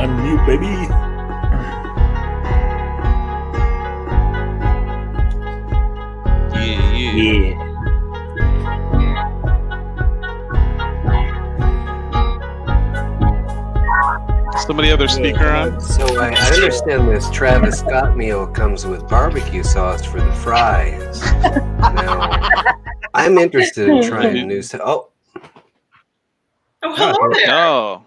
on mute, baby. Yeah. Somebody have their speaker on? So I understand this Travis Scott meal comes with barbecue sauce for the fries. Now, I'm interested in trying new stuff. Oh, hello there. Oh,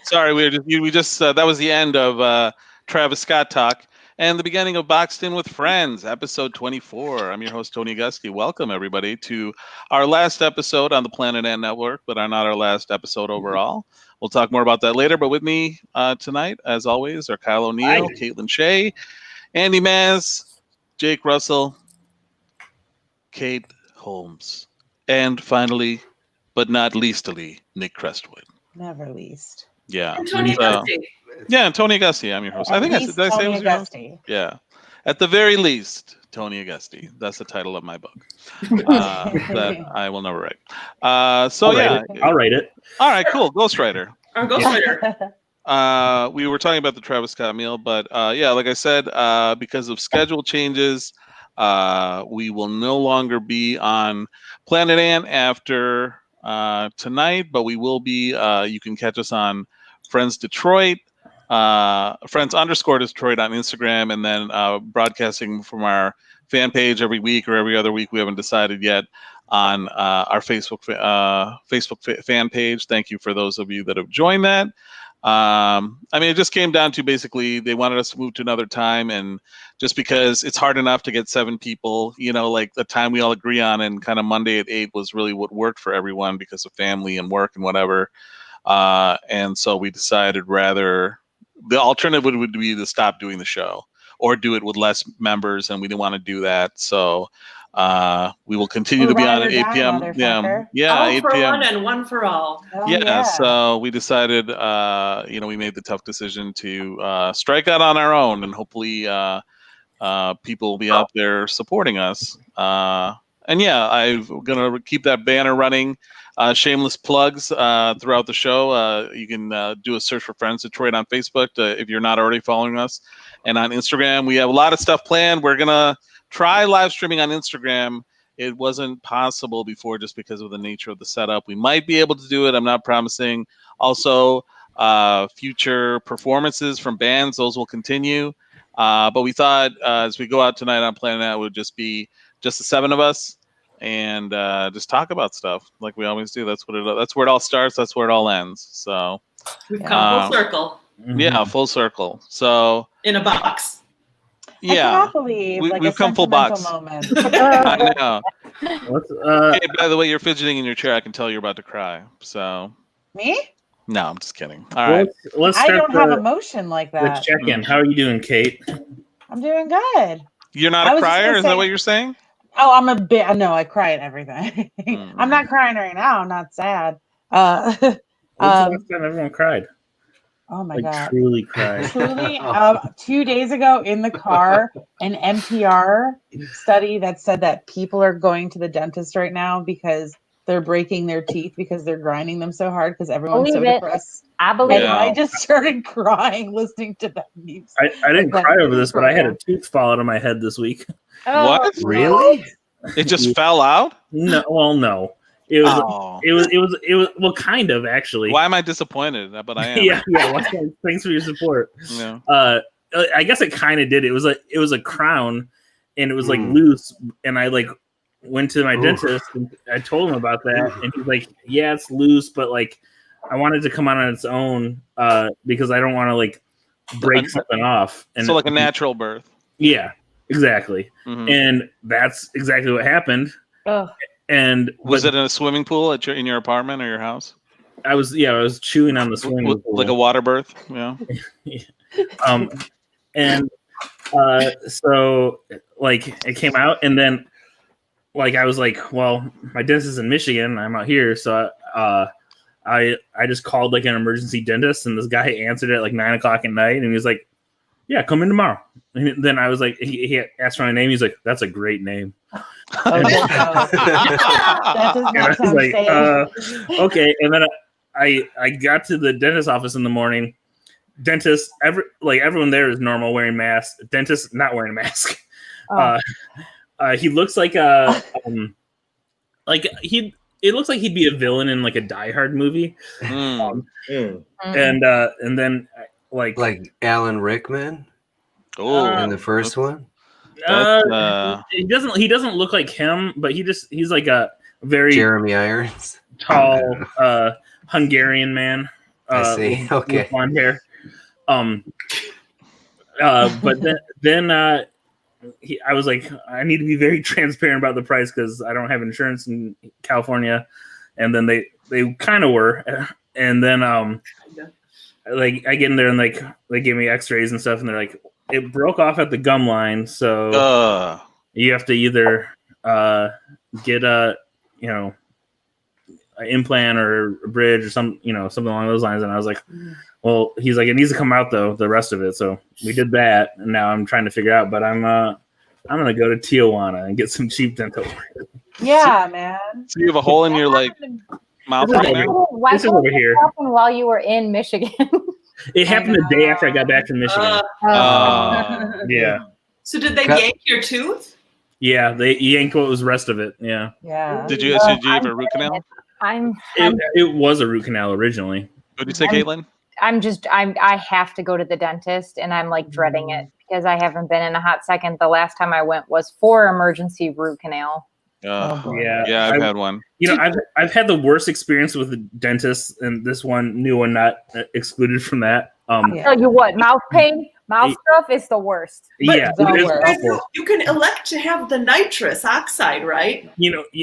sorry. We just that was the end of Travis Scott talk and the beginning of Boxed In with Friends, episode 24. I'm your host, Tony Augusti. Welcome, everybody, to our last episode on the Planet Ant Network, but not our last episode overall. We'll talk more about that later. But with me tonight, as always, are Kyle O'Neill, Caitlin Shea, Andy Maz, Jake Russell, Kate Holmes, and finally, but not leastily, Nick Crestwood. Never least. Yeah. And Tony Augusti. Yeah, and Tony Augusti. I'm your host. I think I said, did I say it was your host? Yeah. At the very least, Tony Augusti. That's the title of my book that I will never write. I'll write it. All right, cool. Ghostwriter. Our ghostwriter. We were talking about the Travis Scott meal, but like I said, because of schedule changes, we will no longer be on Planet Ant after tonight, but we will be. You can catch us on Friends Detroit, Friends_Detroit on Instagram, and then broadcasting from our fan page every week or every other week. We haven't decided yet on our Facebook fan page. Thank you for those of you that have joined that. It just came down to basically they wanted us to move to another time, and just because it's hard enough to get 7 people, like the time we all agree on, and kind of Monday at 8 was really what worked for everyone because of family and work and whatever. And so we decided rather the alternative would be to stop doing the show or do it with less members, and we didn't want to do that. So we will continue to be on at 8 p.m. All 8 for p.m. one and one for all. So we decided, we made the tough decision to strike out on our own, and hopefully people will be out there supporting us. I'm going to keep that banner running. Shameless plugs throughout the show. You can do a search for Friends Detroit on Facebook if you're not already following us. And on Instagram, we have a lot of stuff planned. We're going to try live streaming on Instagram. It wasn't possible before just because of the nature of the setup. We might be able to do it. I'm not promising. Also, future performances from bands, those will continue. But we thought as we go out tonight on Planet Ant, it would just be just the 7 of us and just talk about stuff like we always do. That's where it all starts. That's where it all ends. So we've come full circle. Yeah, full circle. So in a box. I cannot believe we've come full box. Moment. I know. Hey, by the way, you're fidgeting in your chair. I can tell you're about to cry. So me? No, I'm just kidding. All right. Let's start I don't have emotion like that. Let's check in. How are you doing, Kate? I'm doing good. You're not a crier? Is that what you're saying? Oh, I'm a bit. No, I cry at everything. I'm not crying right now. I'm not sad. When's the last time everyone cried? Oh my God. Truly cried. Truly. 2 days ago in the car, an NPR study that said that people are going to the dentist right now because they're breaking their teeth because they're grinding them so hard because everyone's so depressed. I believe it. I just started crying listening to that music. I didn't cry over this, but I had a tooth fall out of my head this week. Oh, what? Really? It just fell out? No. Well, no. It was well, kind of actually. Why am I disappointed? But I am. yeah. Thanks for your support. Yeah. I guess it kind of did. It was a crown, and it was like loose, and I went to my dentist and I told him about that, and he's like, "Yeah, it's loose, but I wanted to come out on its own because I don't want to break something off." And so a natural birth. Yeah, exactly. Mm-hmm. And that's exactly what happened. Oh. And was it in a swimming pool in your apartment or your house? I was chewing on the swimming pool. Like a water birth, yeah. So it came out, and then I was like, well, my dentist is in Michigan, I'm out here, so I just called an emergency dentist, and this guy answered at 9:00 at night, and he was like, yeah, come in tomorrow. And then I was like, he asked for my name. He's like, that's a great name. That does not sound safe. Okay. And then I got to the dentist office in the morning, dentist, everyone there is normal, wearing masks. Dentist not wearing a mask. Oh. He looks like a it looks like he'd be a villain in like a Die Hard movie. And then like Alan Rickman in the first one. He doesn't look like him, but he's like a very Jeremy Irons, tall Hungarian man. I see. Okay. With blonde hair. But then I was like, I need to be very transparent about the price because I don't have insurance in California. And then they kind of were. And then like I get in there and like they give me x-rays and stuff and they're like, it broke off at the gum line, so you have to either get an implant or a bridge or something along those lines. And I was like, well, he's like, it needs to come out though, the rest of it. So we did that, and now I'm trying to figure out. But I'm gonna go to Tijuana and get some cheap dental work. Yeah, man. So you have a hole in your mouth right now? This is over here. While you were in Michigan. It happened the day after I got back from Michigan. Yeah. So did they yank your tooth? Yeah, they yanked what was the rest of it. Yeah. Yeah. Did you have a root canal? It was a root canal originally. What did you say, Caitlin? I have to go to the dentist, and I'm like dreading it because I haven't been in a hot second. The last time I went was for emergency root canal. Yeah, I've had one. I've had the worst experience with the dentist, and this new one not excluded from that. I'll tell you what, mouth pain, mouth stuff is the worst. Yeah, you can elect to have the nitrous oxide, right?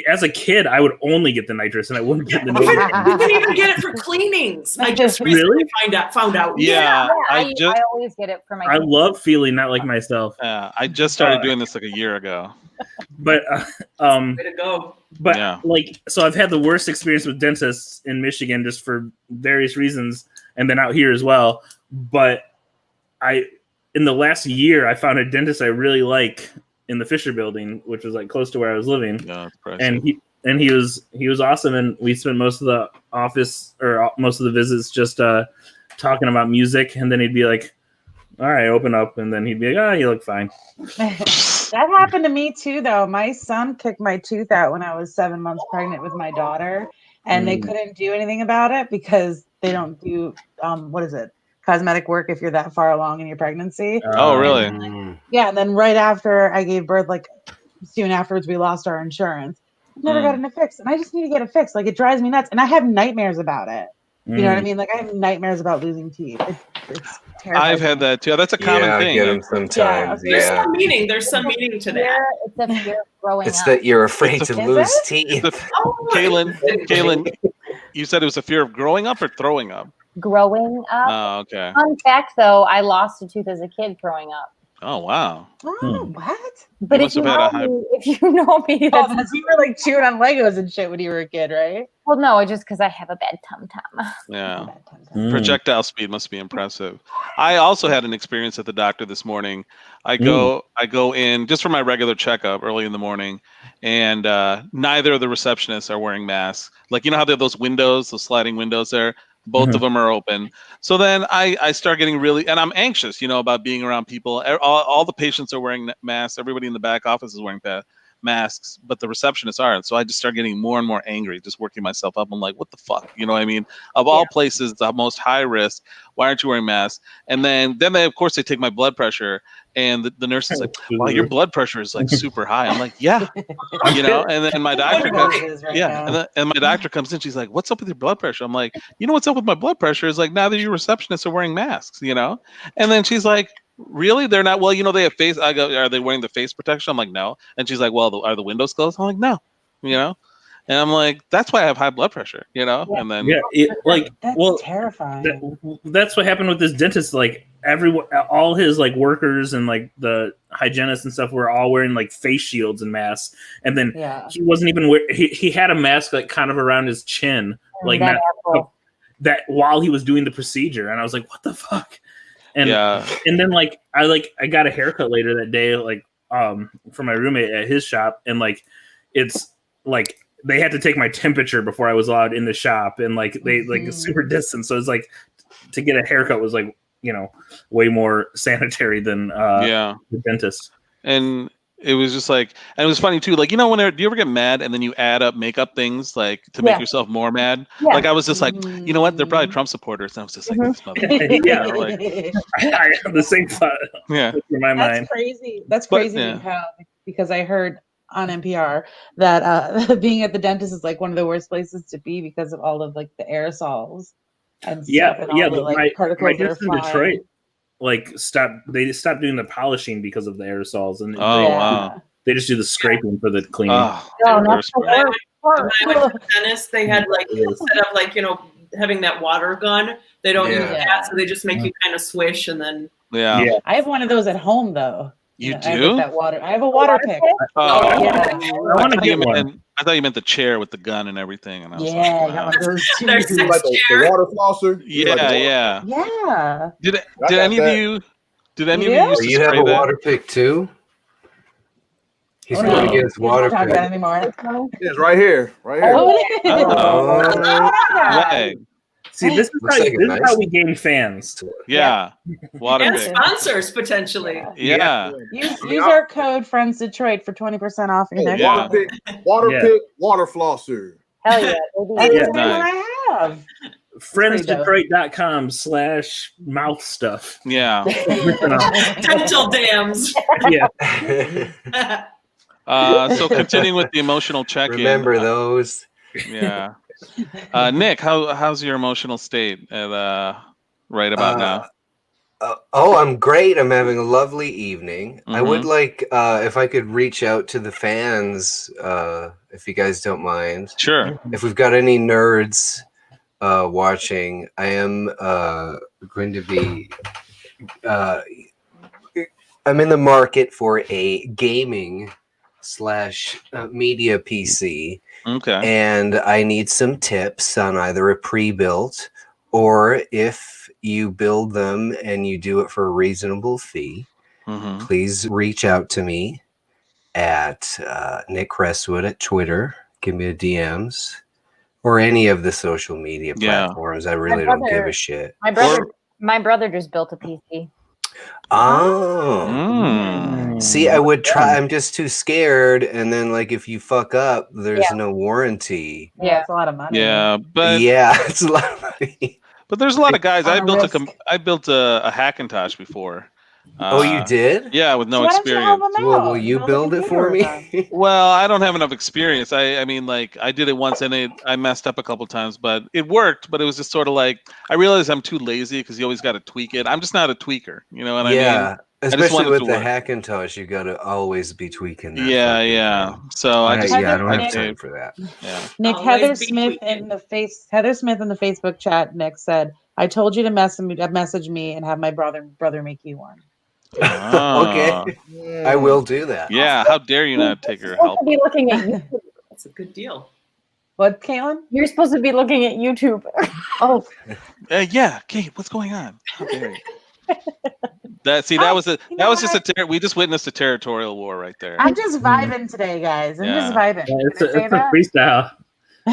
As a kid, I would only get the nitrous, and I wouldn't get the. You can even get it for cleanings. I just recently found out. Yeah, I always get it for my. I love feeling not like myself. I just started doing this like a year ago. But way to go. But so I've had the worst experience with dentists in Michigan just for various reasons, and then out here as well. But in the last year, I found a dentist I really like in the Fisher Building, which was like close to where I was living. And he was awesome, and we spent most of the office or most of the visits just talking about music, and then he'd be like, all right, open up, and then he'd be like, oh, you look fine. That happened to me too, though. My son kicked my tooth out when I was 7 months pregnant with my daughter, and they couldn't do anything about it because they don't do cosmetic work if you're that far along in your pregnancy. Oh, really? Yeah, and then right after I gave birth, like soon afterwards, we lost our insurance. Never gotten it fixed, and I just need to get it fixed. Like, it drives me nuts, and I have nightmares about it. You know what I mean? Like, I have nightmares about losing teeth. It's terrifying. I've had that too. That's a common thing. I get them sometimes. There's some meaning. There's some meaning to that. It's a fear of growing It's up. that you're afraid to lose teeth. Kaylin, you said it was a fear of growing up or throwing up? Growing up. Oh, okay. Fun fact, though, I lost a tooth as a kid growing up. Oh, wow. Oh, what? But if you know me, that's you were like chewing on Legos and shit when you were a kid, right? Well, no, just because I have a bad tum-tum. Yeah. Projectile speed must be impressive. I also had an experience at the doctor this morning. I go in just for my regular checkup early in the morning, and neither of the receptionists are wearing masks. Like, you know how they have those windows, those sliding windows there? Both of them are open. So then I start getting really, and I'm anxious, about being around people. All the patients are wearing masks. Everybody in the back office is wearing masks, but the receptionists aren't. So I just start getting more and more angry, just working myself up. I'm like, what the fuck? You know what I mean? Of all places, the most high risk, why aren't you wearing masks? And then they, of course, they take my blood pressure, and the nurse is like, wow, your blood pressure is like super high. I'm like, yeah, and then my doctor comes, and my doctor comes in. She's like, what's up with your blood pressure? I'm like, what's up with my blood pressure is like, now that your receptionists are wearing masks, And then she's like, really? They're not? Well, they have face. I go, are they wearing the face protection? I'm like, no. And she's like, well, are the windows closed? I'm like, no. And I'm like, that's why I have high blood pressure, And then that's terrifying. That's what happened with this dentist. Like everyone, all his like workers and like the hygienists and stuff were all wearing like face shields and masks. And then he wasn't even he had a mask like kind of around his chin, like that while he was doing the procedure. And I was like, what the fuck? And and then I got a haircut later that day, like for my roommate at his shop, and like it's like they had to take my temperature before I was allowed in the shop, and like they like super distant. So it's like to get a haircut was like way more sanitary than Yeah. the dentist. And it was just like, and it was funny too. Like, do you ever get mad and then you add up makeup things like to make yourself more mad? Yeah. Like I was just like, you know what? They're probably Trump supporters. And I was just like, this mother. Yeah. Like, I have the same thought yeah. in my mind. That's crazy. That's But, crazy yeah. because I heard on NPR that being at the dentist is like one of the worst places to be because of all of like the aerosols and stuff and all the but like particles that are dentist in flying. Detroit, they stopped doing the polishing because of the aerosols, and Wow. they just do the scraping for the cleaning. Oh, No, not worst the part. worst. When I went to the dentist, they had like instead of like having that water gun, they don't use Yeah. that, so they just make you kind of swish and then. Yeah. Yeah. I have one of those at home though. You I have, do? like, that water. I have a water pick. Oh, Yeah. I want to get one. I thought you meant the chair with the gun and everything. And I was Yeah, I like, got wow. one of those too. There's You like the water flosser? You like the water- Yeah. Yeah. Did got any of that. you? Did any You of you do? used to You have spray a that? water pick too? He's Oh, going no. to get his We don't water talk pick. about it anymore. It's right here. Right here. Oh, way. See, this is Looks how like a this is nice how one. we gain fans. Yeah. Water And pick. sponsors potentially. Yeah. Use our code Friends Detroit for 20% off your next Yeah. Water Yeah. pick, water flosser. Hell yeah. That's Yeah. the same one I have. Friendsdetroit.com/mouth stuff. Yeah. Dental dams. Yeah. So continuing with the emotional check-in. Remember those. Yeah. Nick, how's your emotional state at right about now? I'm great. I'm having a lovely evening. I Mm-hmm. would like if I could reach out to the fans, if you guys don't mind. Sure. If we've got any nerds watching, I am going to be. I'm in the market for a gaming / media PC. Okay. And I need some tips on either a pre-built or if you build them and you do it for a reasonable fee, Mm-hmm. please reach out to me at Nick Crestwood at Twitter. Give me a DMs or any of the social media Yeah. platforms. I really don't give a shit. My brother just built a PC. Oh. Mm. See, I would try. I'm just too scared. And then, like, if you fuck up, there's Yeah. no warranty. Yeah, it's a lot of money. Yeah, but Yeah, it's a lot of money. but there's a lot of guys. On I a built risk. I built a Hackintosh before. Oh, you did? Yeah, with no So why don't you help experience. them Well, out? will you a build it for computer with them. me? Well, I don't have enough experience. I mean, like I did it once and I messed up a couple times, but it worked. But it was just sort of like I realized I'm too lazy because you always got to tweak it. I'm just not a tweaker, you know what I mean? Yeah, just especially want it with to the work. Hackintosh, you got to always be tweaking that. Yeah, fucking yeah. thing. So I just I don't have Nick- time for that. yeah. Nick, Always Heather be Smith tweaking. in the Facebook chat. Nick said, "I told you to message me and have my brother make you one." Ah. Okay, I will do that. Yeah, how dare you not take her You're supposed help? to be looking at YouTube. That's a good deal. What, Caitlin? You're supposed to be looking at YouTube. Oh, Yeah, Kate, what's going on? How dare you? That was just we just witnessed a territorial war right there. I'm just vibing today, guys. I'm just vibing. Yeah, Can I say it's a that? freestyle.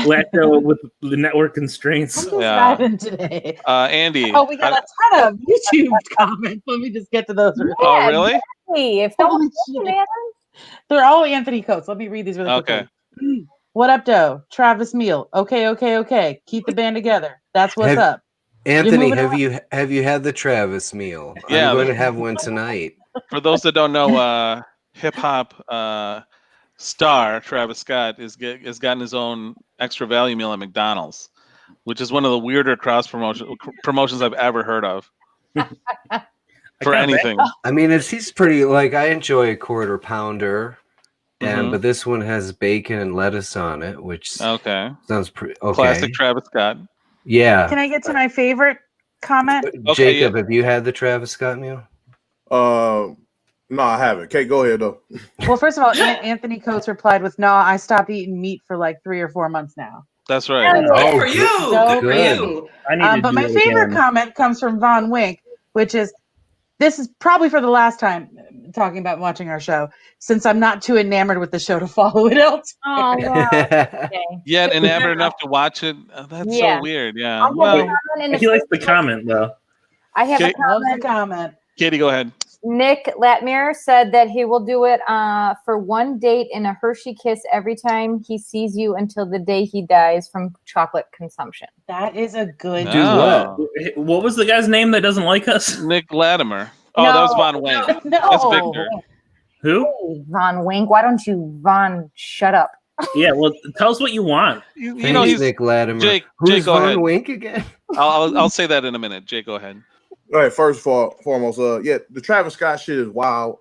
Let go with the network constraints. I'm just Yeah. vibing today. Andy. Oh, we got a ton of YouTube comments. Let me just get to those. Real quick. Oh, really? Hey, if Holy don't shit. They're all Anthony Coates. Let me read these really Okay. quickly. What up, Doe? Travis Meal. Okay. Keep the band together. That's what's Have- up. Anthony, moving have you had the Travis meal? Yeah, I'm going to have one tonight. For those that don't know, hip hop star Travis Scott has gotten his own extra value meal at McDonald's, which is one of the weirder cross promotions I've ever heard of. For anything. I mean, he's pretty, like, I enjoy a quarter pounder, Mhm. but this one has bacon and lettuce on it, which Okay. sounds pretty okay. Classic Travis Scott. Yeah. Can I get to my favorite comment? Okay, Jacob, have you had the Travis Scott meal? No, I haven't. Kate, go ahead though. Well, first of all, Anthony Coates replied with, "No, I stopped eating meat for like 3 or 4 months now." That's right. Good for you. So Good for good. you. I need to But do my it favorite again. comment comes from Von Wink, which is, this is probably for the last time talking about watching our show, since I'm not too enamored with the show to follow it else. Oh, wow. Okay. Yet enamored enough to watch it. That's Yeah. so weird. Yeah. I'll Well, put it on in He likes the Facebook. comment though. I have a Okay. Loves comment. the comment. Katie, go ahead. Nick Latmire said that he will do it for one date and a Hershey kiss every time he sees you until the day he dies from chocolate consumption. That is a good. Do Oh. what? What was the guy's name that doesn't like us? Nick Latimer. Oh, that was No. Von Wayne. No. That's Victor. Who? Hey, Von Wink, why don't you, Von, shut up? Yeah, well, tell us what you want. You Thanks, know, he's Nick Latimer. Jake, Who's go Von ahead. Wink again? I'll say that in a minute. Jake, go ahead. All right, first of foremost, the Travis Scott shit is wild.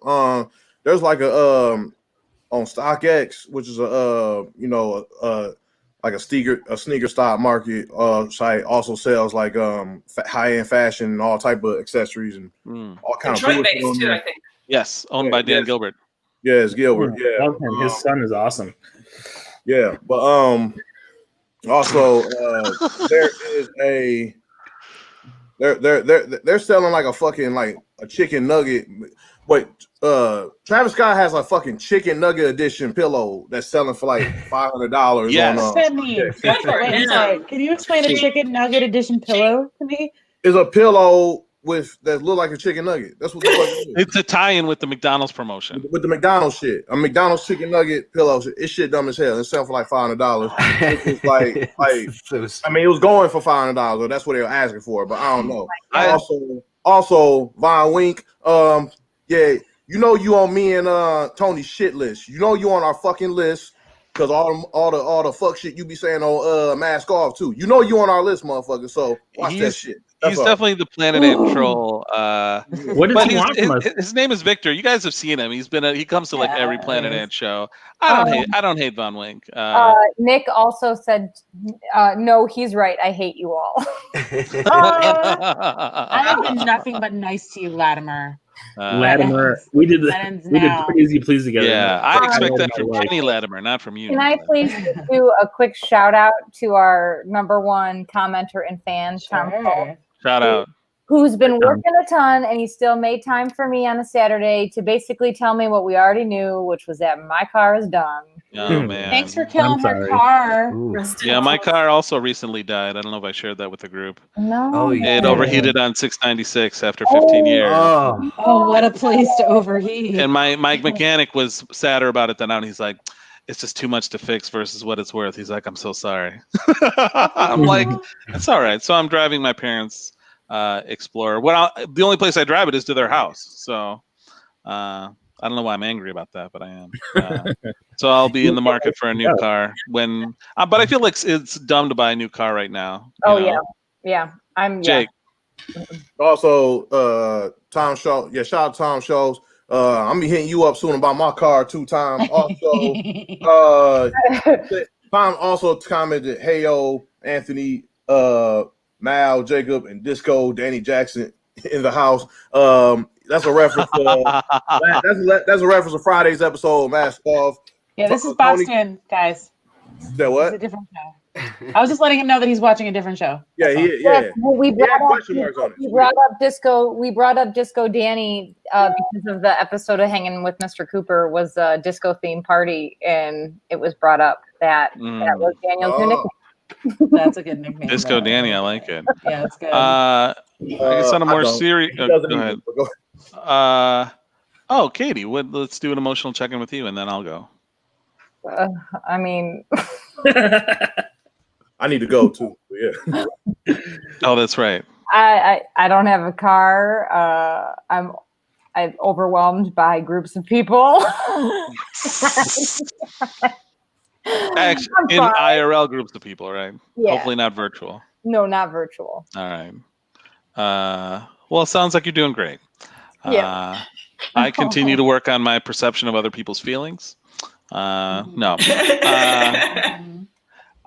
There's like a on StockX, which is like a sneaker stock market site, also sells like high end fashion and all type of accessories and all kind of Detroit bullshit on based too, there. I think. Yes, owned by Dan Gilbert. Yes, Gilbert. Yeah, Love him. His son is awesome. yeah, but also there is a they're selling like a fucking like a chicken nugget. Wait, Travis Scott has a fucking chicken nugget edition pillow that's selling for like $500. Yes. on, What's that mean? Good for Wait, I'm him. sorry. Can you explain a chicken nugget edition pillow to me? Is a pillow that look like a chicken nugget. That's what the fuck it is. It's a tie-in with the McDonald's promotion. With the McDonald's shit. A McDonald's chicken nugget pillow. It's shit dumb as hell. It's selling for like $500. It's like I mean, it was going for $500, or that's what they were asking for, but I don't know. Also, Von Wink, yeah, you know you on me and Tony's shit list. You know you on our fucking list because all the fuck shit you be saying on Mask Off too. You know you on our list, motherfucker. So watch that shit. That's He's all. definitely the Planet Ant troll. What does But he want from us? his name is Victor. You guys have seen him. He comes to like every Planet Ant show. I don't hate Von Wink. Nick also said, no, he's right. I hate you all. I have been nothing but nice to you, Latimer. Latimer, we did pretty easy please together. Yeah, I expect that from from Kenny Latimer, not from you. Can I please do a quick shout out to our #1 commenter and fan, Tom Cole, Shout out. who's been working a ton, and he still made time for me on a Saturday to basically tell me what we already knew, which was that my car is done. Oh man. Thanks for killing her sorry. car. Yeah, my car also recently died. I don't know if I shared that with the group. No. Oh, yeah. It overheated on 696 after 15 years. Oh, what a place to overheat. And my mechanic was sadder about it than I. And he's like, it's just too much to fix versus what it's worth. He's like, I'm so sorry. I'm like, it's all right. So I'm driving my parents' Explorer. The only place I drive it is to their house. So I don't know why I'm angry about that, but I am. So I'll be in the market for a new car when. But I feel like it's dumb to buy a new car right now. Yeah. I'm Jake. Also, Tom Shaw. Yeah, shout out to Tom Shaws. I'm gonna be hitting you up soon about my car too, Tom. Also, Tom also commented, "Hey yo, Anthony, Mal, Jacob, and Disco, Danny Jackson in the house." That's a reference. That's a reference to Friday's episode, Mask Off. Yeah, this is Boston, guys. That what? It's a different show. I was just letting him know that he's watching a different show. Yeah, yeah. Well, we brought up Disco. We brought up Disco Danny because of the episode of Hanging with Mr. Cooper was a disco themed party, and it was brought up that was Daniel's new nickname. That's a good nickname. Disco Danny, I like it. Yeah, it's good. I guess on a more serious. Go ahead. Katie, let's do an emotional check-in with you, and then I'll go. I mean, I need to go too. Yeah. Oh, that's right. I don't have a car. I'm overwhelmed by groups of people. Actually, in IRL groups of people, right? Yeah. Hopefully not virtual. No, not virtual. All right. Well, it sounds like you're doing great. Yeah. I continue to work on my perception of other people's feelings. No.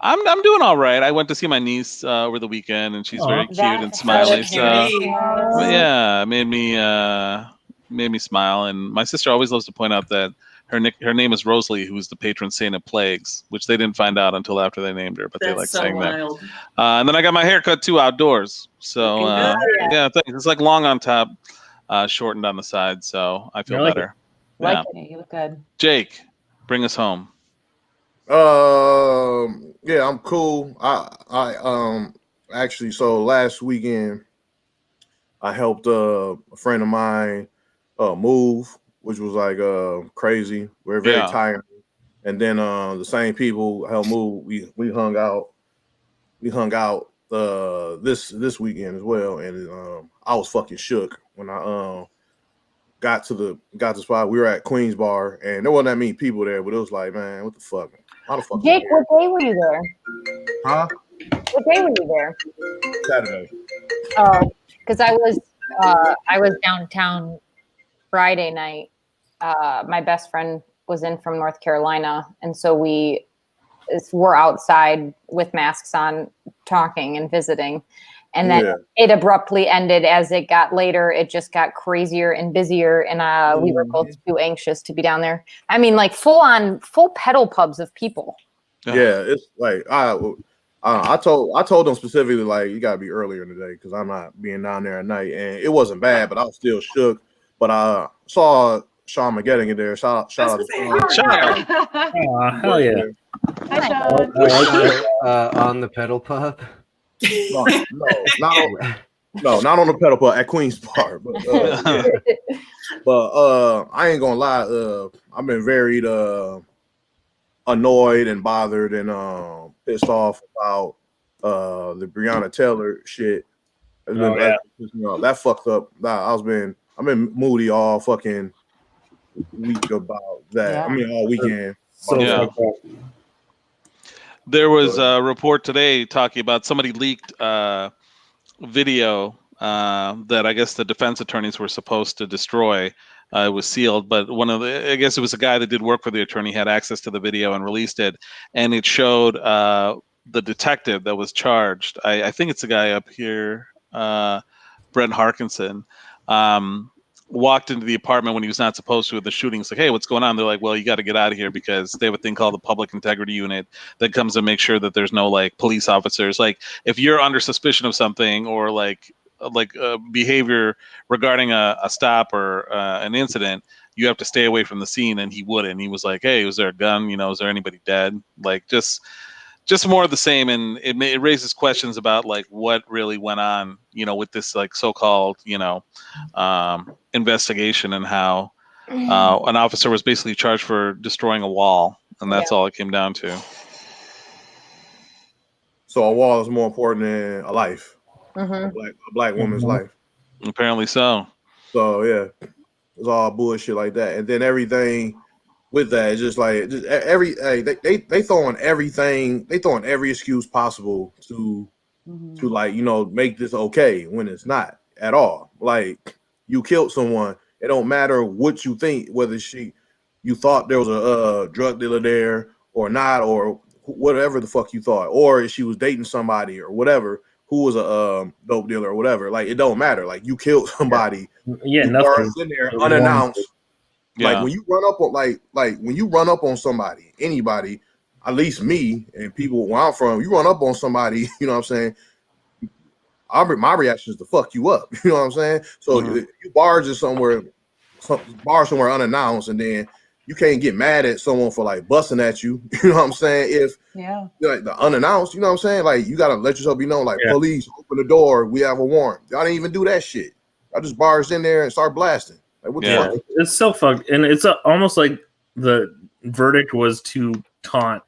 I'm doing all right. I went to see my niece over the weekend, and she's very cute and smiley. So yeah, it made me smile. And my sister always loves to point out that her name is Rosalie, who's the patron saint of plagues, which they didn't find out until after they named her, but they like saying that. And then I got my hair cut too outdoors. So yeah, it's like long on top, shortened on the side. So I feel better. Yeah, you look good. Jake, bring us home. Yeah, I'm cool. I actually, so last weekend, I helped a friend of mine move, which was like crazy. We're very tired. And then the same people helped move. We hung out. We hung out this weekend as well, and I was fucking shook when I got to the spot. We were at Queen's Bar, and there wasn't that many people there, but it was like, man, what the fuck? How the fuck? Jake, what day were you there? Huh? What day were you there? Saturday. Oh, because I was downtown Friday night. My best friend was in from North Carolina, and so we're outside with masks on, talking and visiting. And then it abruptly ended as it got later. It just got crazier and busier, and we were both too anxious to be down there. I mean, like full pedal pubs of people. Yeah, it's like I told them specifically, like, you gotta be earlier in the day because I'm not being down there at night, and it wasn't bad, but I was still shook. But I saw Sean McGetting in there. Shout out to Sean. Hell yeah! Hi, Sean. On the pedal pub. No, not on the pedal pub at Queen's Bar. But I ain't gonna lie. I've been very annoyed and bothered and pissed off about the Breonna Taylor shit. That fucked up. I've been moody all fucking week about that. Yeah. I mean, all weekend. There was a report today talking about somebody leaked video that I guess the defense attorneys were supposed to destroy. It was sealed, but I guess it was a guy that did work for the attorney, had access to the video and released it. And it showed the detective that was charged. I think it's the guy up here, Brent Harkinson, walked into the apartment when he was not supposed to with the shooting. It's like, hey, what's going on? They're like, well, you got to get out of here because they have a thing called the Public Integrity Unit that comes to make sure that there's no like police officers. Like if you're under suspicion of something or like behavior regarding a stop or an incident, you have to stay away from the scene. And he wouldn't. He was like, hey, was there a gun? Is there anybody dead? Like just more of the same. And it raises questions about like what really went on, with this like so-called, investigation and how an officer was basically charged for destroying a wall. And that's all it came down to. So a wall is more important than a life. Mm-hmm. A black woman's life. Apparently so. So yeah, it's all bullshit like that, and then everything with that is just like they throwing everything. They throwing every excuse possible to like make this okay when it's not at all. Like you killed someone. It don't matter what you think, whether you thought there was a drug dealer there or not, or whatever the fuck you thought, or if she was dating somebody or whatever. Who was a dope dealer or whatever? Like it don't matter. Like you killed somebody. Yeah, you nothing in there unannounced. Yeah. Like when you run up on like when you run up on somebody, anybody, at least me and people where I'm from, you run up on somebody. You know what I'm saying? My reaction is to fuck you up. You know what I'm saying? So you barge somewhere unannounced, and then you can't get mad at someone for like busting at you. You know what I'm saying? If like the unannounced, you know what I'm saying? Like you gotta let yourself be known. Like police, open the door. We have a warrant. Y'all didn't even do that shit. I just barged in there and started blasting. Like what the fuck? It's so fucked, and it's almost like the verdict was to taunt,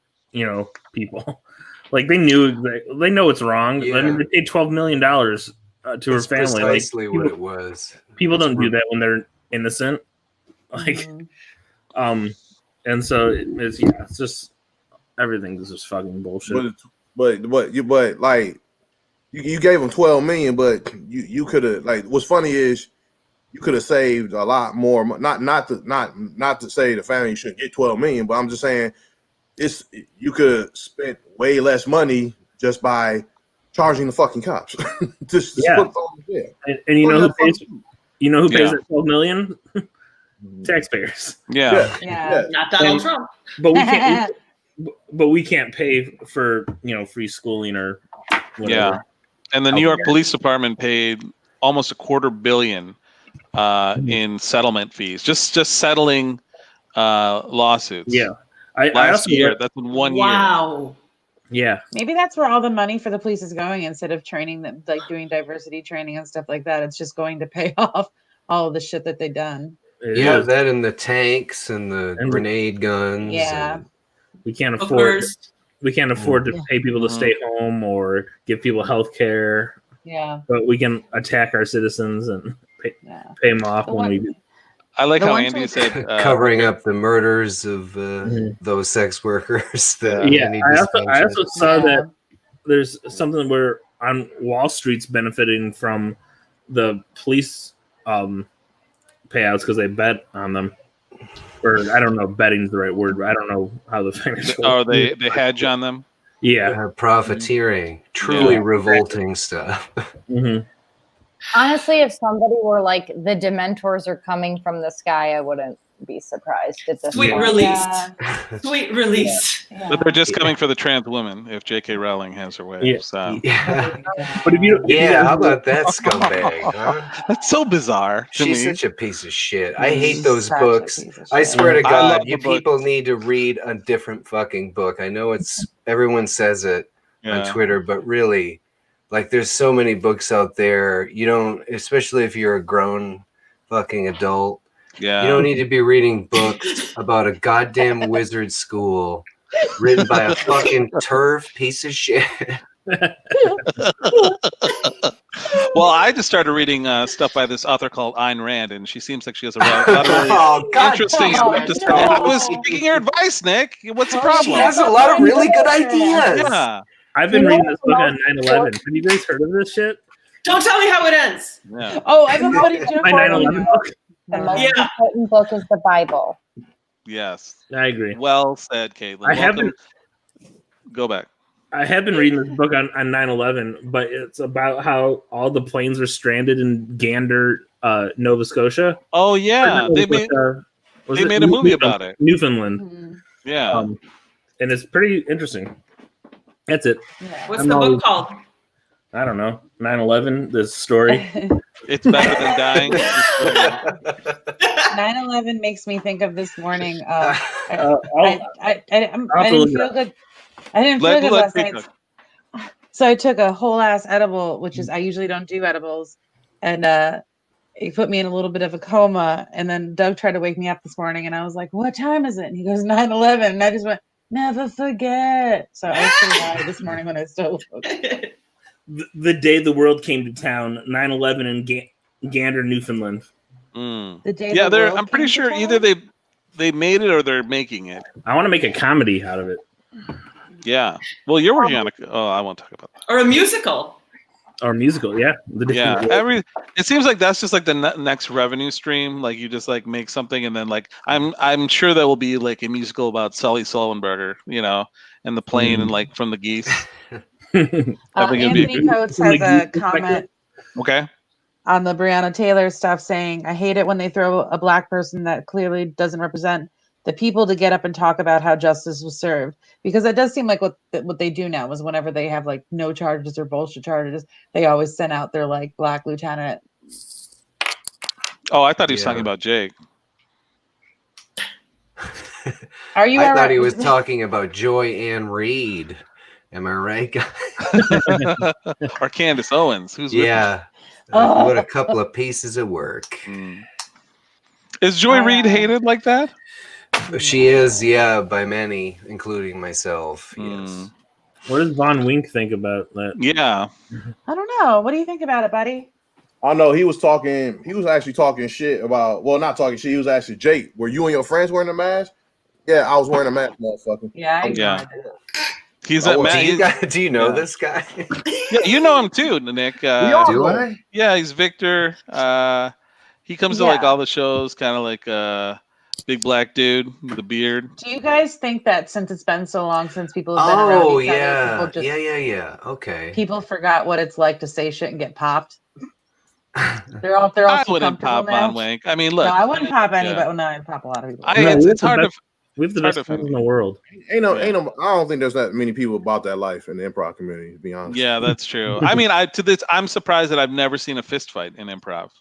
people. Like they know it's wrong. Yeah. I mean, they paid $12 million to her family. Precisely like, what it was. People don't do that when they're innocent. Like, and so it's just everything is just fucking bullshit. But like you gave them $12 million, but you could have like. What's funny is you could have saved a lot more. Not to say the family shouldn't get $12 million, but I'm just saying you could have spent way less money just by charging the fucking cops. just put them in jail. And you know who pays? You know who pays that $12 million? Taxpayers. Yeah. Not Donald Trump. But we can't pay for free schooling or whatever. Yeah. And the New York Police Department paid almost $250 million in settlement fees, just settling lawsuits. Yeah. Last year, that's in 1 year. Wow. Yeah. Maybe that's where all the money for the police is going instead of training them, like doing diversity training and stuff like that. It's just going to pay off all of the shit that they've done. That and the tanks and the grenade guns. Yeah. And we can't afford to pay people to stay home or give people health care. Yeah. But we can attack our citizens and pay them off when we do. I like how Andy said covering up the murders of those sex workers. I also saw that there's something where on Wall Street's benefiting from the police payouts because they bet on them. Or I don't know, betting's the right word, but I don't know how the financial. Oh, they hedge on them. Yeah, profiteering, truly revolting stuff. Mm-hmm. Honestly, if somebody were like, the Dementors are coming from the sky, I wouldn't be surprised at this Sweet point. release. Sweet release. Yeah. But they're just coming for the trans woman if J.K. Rowling has her way. Yeah. So. But how about that scumbag? Huh? That's so bizarre. She's such a piece of shit. I hate those books. I swear to I God, love you the book. people need to read a different fucking book. I know everyone says it on Twitter, but really, like, there's so many books out there. You don't, especially if you're a grown fucking adult. Yeah. You don't need to be reading books about a goddamn wizard school written by a fucking turf piece of shit. Well, I just started reading stuff by this author called Ayn Rand, and she seems like she has a lot of really interesting stuff to say. I was taking your advice, Nick. What's the problem? She has a lot of really good ideas. Yeah. I've been reading this book on 9/11. Have you guys heard of this shit? Don't tell me how it ends. Yeah. Oh, I have a funny joke. My 9/11 book. The most important book is the Bible. Yes. I agree. Well said, Caitlin. Go back. I have been reading this book on 9/11, but it's about how all the planes are stranded in Gander, Nova Scotia. Oh yeah, they made a movie about it. Newfoundland. Mm-hmm. Yeah, and it's pretty interesting. That's it. What's the book called? I don't know. 9/11. This story. It's better than dying. 9/11 makes me think of this morning. I didn't feel good. I didn't feel good last night. So I took a whole ass edible, which is I usually don't do edibles, and he put me in a little bit of a coma. And then Doug tried to wake me up this morning, and I was like, "What time is it?" And he goes, 9/11, and I just went, "Never forget." So I was pretty high this morning when I still woke. The day the world came to town, 9/11 in Gander, Newfoundland. The day I'm pretty sure either they made it or they're making it. I want to make a comedy out of it. Yeah. Well, you're working on I won't talk about that. Or a musical. Or a musical, yeah. It seems like that's just like the next revenue stream. Like you just like make something, and then like I'm sure there will be like a musical about Sully Sullenberger, and the plane and like from the geese. Anthony Coates has a comment. Okay. On the Breonna Taylor stuff, saying, "I hate it when they throw a black person that clearly doesn't represent the people to get up and talk about how justice was served," because it does seem like what they do now is whenever they have like no charges or bullshit charges, they always send out their like black lieutenant. Oh, I thought he was talking about Jake. Are you? I thought he was talking about Joy Ann Reid. Am I right, guys? Or Candace Owens, who's with her? What a couple of pieces of work. Is Joy Reid hated like that? She is, by many, including myself. Yes. What does Von Wink think about that? Yeah. I don't know. What do you think about it, buddy? I know he was actually talking shit about, well, not talking shit. He was actually, Jake, were you and your friends wearing a mask? Yeah, I was wearing a mask, motherfucker. Yeah. He's a man. Do you know this guy? Yeah, you know him too, Nick. Do I? Yeah, he's Victor. He comes to like all the shows, kind of like big black dude with a beard. Do you guys think that since it's been so long since people have been around each other, people just, okay. People forgot what it's like to say shit and get popped. They're all I too wouldn't pop now. on Wink. I mean, look. No, I wouldn't pop anybody. No, I'd pop a lot of people. It's hard to. We have the best friends in the world. Ain't no. I don't think there's that many people about that life in the improv community. To be honest. Yeah, that's true. I mean, I'm surprised that I've never seen a fist fight in improv.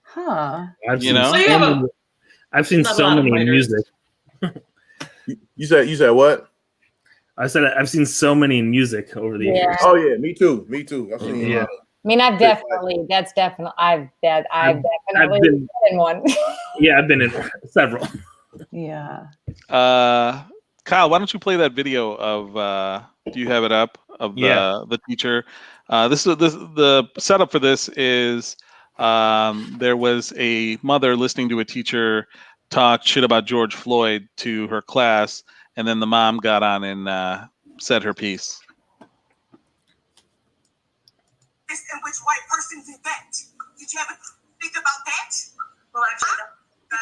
Huh? I've seen so many in music. You said what? I said I've seen so many in music over the years. Oh yeah, me too. I've seen. Yeah. I mean, I've definitely been in one. Yeah, I've been in several. Yeah. Kyle, why don't you play that video of? Do you have it up of the teacher? The setup for this is there was a mother listening to a teacher talk shit about George Floyd to her class, and then the mom got on and said her piece. And which white person did that? Did you ever think about that? Well, actually, because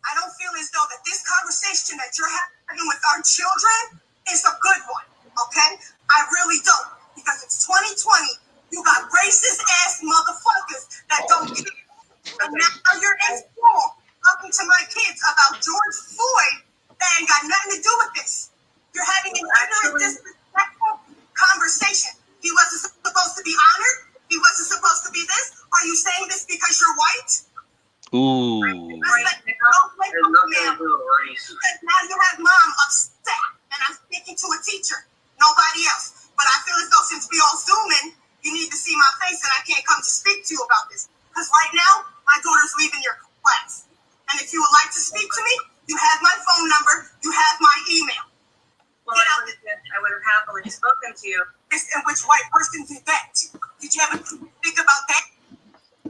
I don't feel as though that this conversation that you're having with our children is a good one. Okay, I really don't, because it's 2020. You got racist ass motherfuckers that don't care. And now you're in school talking to my kids about George Floyd that ain't got nothing to do with this. You're having an ignorant, disrespectful conversation. He wasn't supposed to be honored. He wasn't supposed to be this. Are you saying this because you're white? Ooh. Because now you have mom upset, and I'm speaking to a teacher, nobody else. But I feel as though since we all Zooming, you need to see my face, and I can't come to speak to you about this. Because right now, my daughter's leaving your class. And if you would like to speak to me, you have my phone number, you have my email. Well, I would have happily spoken to you. And which white person did that? Did you ever think about that?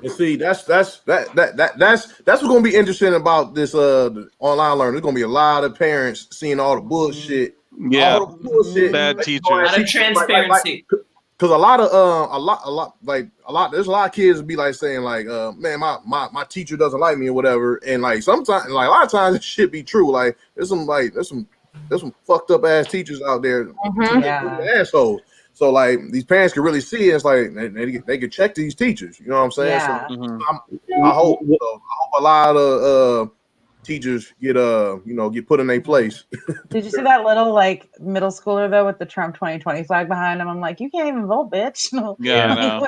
And see, that's what's gonna be interesting about this online learning. There's gonna be a lot of parents seeing all the bullshit. Yeah, all the bullshit. Bad teachers. A lot of transparency. Because a lot, there's a lot of kids be like saying like, man, my teacher doesn't like me or whatever, and like sometimes, like a lot of times it should be true. Like there's some fucked up ass teachers out there, assholes. So like these parents can really see it. It's like they can check these teachers. You know what I'm saying? Yeah. So I hope a lot of teachers get put in their place. Did you see that little like middle schooler though with the Trump 2020 flag behind him? I'm like, you can't even vote, bitch. Yeah, I know.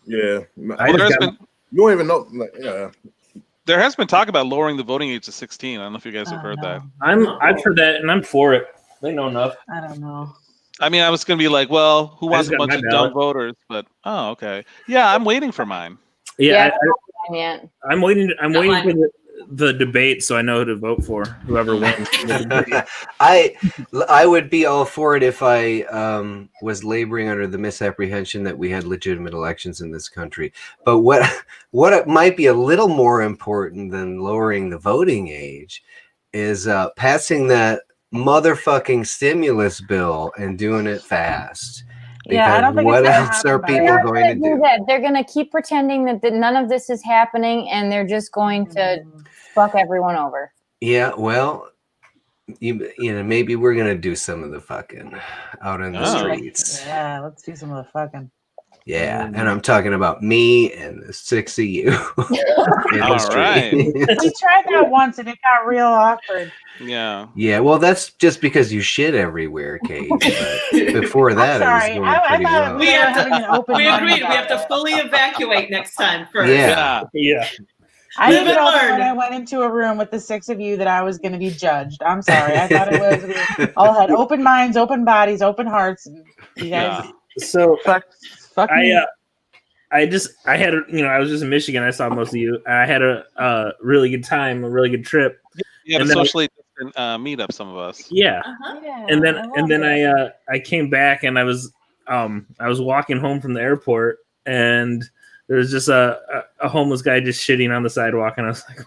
Yeah, you don't even know. Like, yeah. There has been talk about lowering the voting age to 16. I don't know if you guys have heard that. I've heard that, and I'm for it. They know enough. I don't know. I mean, I was going to be like, well, who wants a bunch of dumb voters? But okay, yeah, I'm waiting for mine. Yeah, I'm waiting. I'm waiting for the debate, so I know who to vote for. Whoever wins. I would be all for it if I was laboring under the misapprehension that we had legitimate elections in this country. But what might be a little more important than lowering the voting age is passing that motherfucking stimulus bill and doing it fast. Yeah, I don't think what else are people going to do? They're going to keep pretending that none of this is happening, and they're just going to fuck everyone over. Yeah, well, you know, maybe we're going to do some of the fucking out in the streets. Yeah, let's do some of the fucking. Yeah, and I'm talking about me and the 6 of you. All right. We tried that once, and it got real awkward. Yeah. Yeah, well, that's just because you shit everywhere, Kate. But before that, it was going pretty well. We agreed. We have to fully evacuate next time first. Yeah. I didn't know when I went into a room with the 6 of you that I was going to be judged. I'm sorry. I thought it was we all had open minds, open bodies, open hearts. And you guys. So fuck me. I was just in Michigan. I saw most of you. I had a really good time, a really good trip. Yeah, a socially distant meetup, some of us. Yeah. Yeah, And then I came back and I was walking home from the airport and there was just a homeless guy just shitting on the sidewalk and I was like,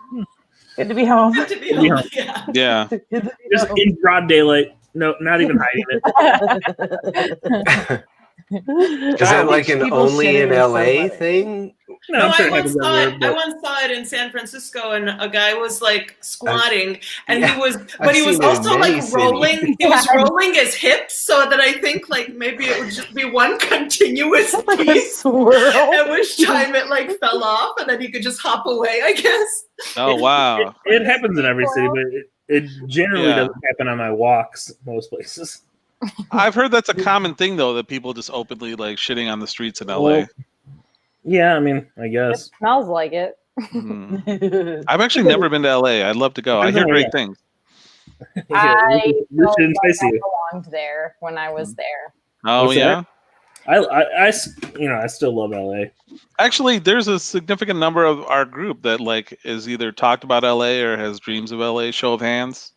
good to be home. Good to be home. Yeah. Just in broad daylight. No, not even hiding it. Is that like an only in LA thing? No, I once saw it in San Francisco, and a guy was like squatting, and he was also like rolling. He was rolling his hips, so that I think like maybe it would just be one continuous piece, at which time it like fell off, and then he could just hop away, I guess. Oh wow! It happens in every city, but it generally doesn't happen on my walks most places. I've heard that's a common thing though, that people just openly like shitting on the streets in LA. Well, yeah, I mean, I guess it smells like it. I've actually never been to LA. I'd love to go. I hear great things. I This should entice you. belonged there when I was there. Oh, What's yeah. I still love LA. Actually, there's a significant number of our group that like is either talked about LA or has dreams of LA. Show of hands.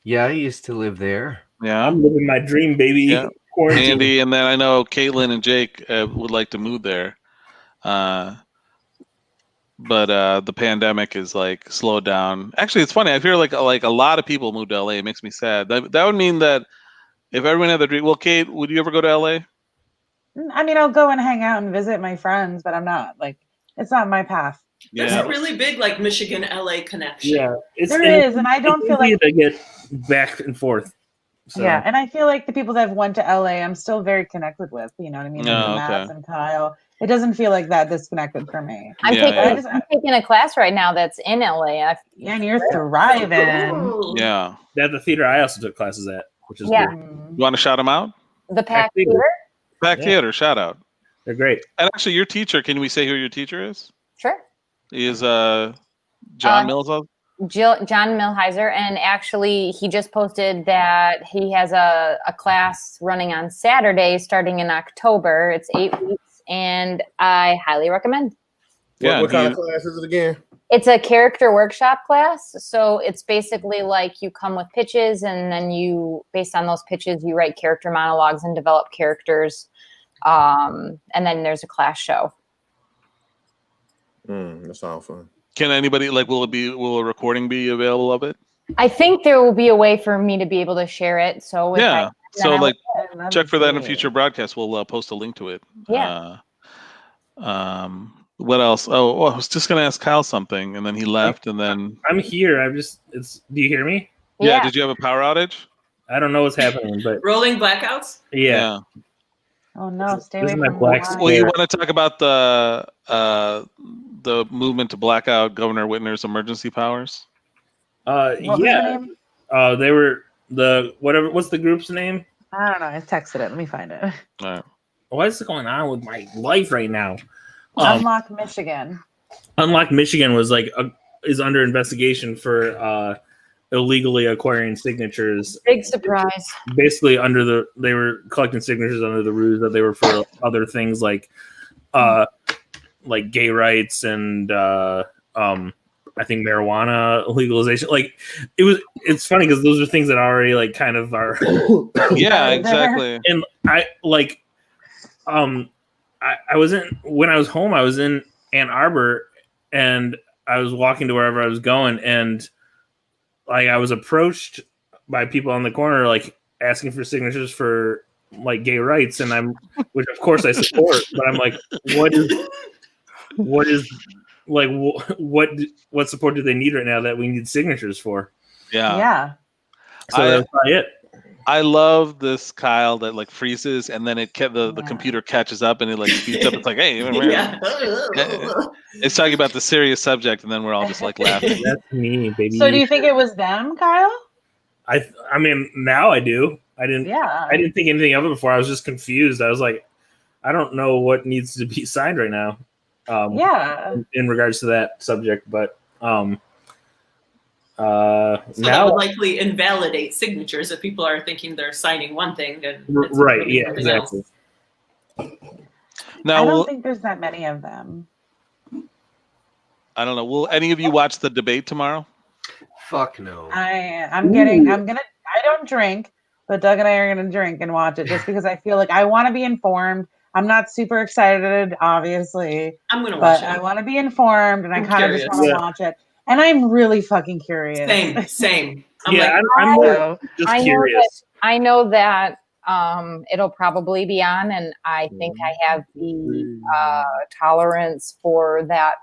Yeah, I used to live there. Yeah, I'm living my dream, baby. Yeah. Quarantine. Andy, and then I know Caitlin and Jake would like to move there. But the pandemic is like slowed down. Actually, it's funny. I feel like a lot of people moved to LA. It makes me sad. That would mean that if everyone had the dream. Well, Kate, would you ever go to LA? I mean, I'll go and hang out and visit my friends, but I'm not like it's not my path. There's a really big like Michigan LA connection. Yeah, there is, and I don't feel like to get back and forth. So. Yeah, and I feel like the people that have went to LA, I'm still very connected with. You know what I mean? Like Matt and Kyle. It doesn't feel like that disconnected for me. I'm taking a class right now that's in LA. And you're thriving. Ooh. Yeah. At the theater I also took classes at, which is good. You want to shout them out? The Pack Theater? Pack Theater, shout out. They're great. And actually, your teacher, can we say who your teacher is? Sure. He is John Mills. John Millheiser, and actually he just posted that he has a class running on Saturday starting in October. It's 8 weeks, and I highly recommend. Yeah. What kind of class is it again? It's a character workshop class. So it's basically like you come with pitches, and then you, based on those pitches, you write character monologues and develop characters. And then there's a class show. That sounds fun. Can anybody will a recording be available of it? I think there will be a way for me to be able to share it. So check for that in a future broadcast. We'll post a link to it. Yeah. What else? Oh, I was just gonna ask Kyle something, and then he left, and then I'm here. Do you hear me? Yeah. Did you have a power outage? I don't know what's happening, but rolling blackouts. Yeah. Oh no! Stay away from Well, you want to talk about the movement to black out Governor Whitner's emergency powers? What was the name? They were whatever. What's the group's name? I don't know. I texted it. Let me find it. All right. What is going on with my life right now? Unlock Michigan. Unlock Michigan is under investigation for illegally acquiring signatures. Big surprise. Basically, they were collecting signatures under the ruse that they were for other things like gay rights and I think marijuana legalization. It's funny because those are things that already kind of are. Yeah, exactly. And I was when I was home, I was in Ann Arbor, and I was walking to wherever I was going, and I was approached by people on the corner, asking for signatures for gay rights, and which of course I support, but I'm like, what support do they need right now that we need signatures for? Yeah. So that's probably it. I love this Kyle that freezes, and then the computer catches up and it speeds up. It's like, hey, it's talking about the serious subject, and then we're all just laughing. That's me, baby. So do you think it was them, Kyle? I mean, now I do. I didn't think anything of it before. I was just confused. I was like, I don't know what needs to be signed right now. In regards to that subject, but that would likely invalidate signatures if people are thinking they're signing one thing. Right. Yeah. Exactly. Now, I don't think there's that many of them. I don't know. Will any of you watch the debate tomorrow? Fuck no. I don't drink, but Doug and I are gonna drink and watch it just because I feel like I want to be informed. I'm not super excited, obviously. I'm gonna watch it. I want to be informed, and I kind of just want to watch it. And I'm really fucking curious. Same. I'm just curious. I know that it'll probably be on, and I think I have the tolerance for that.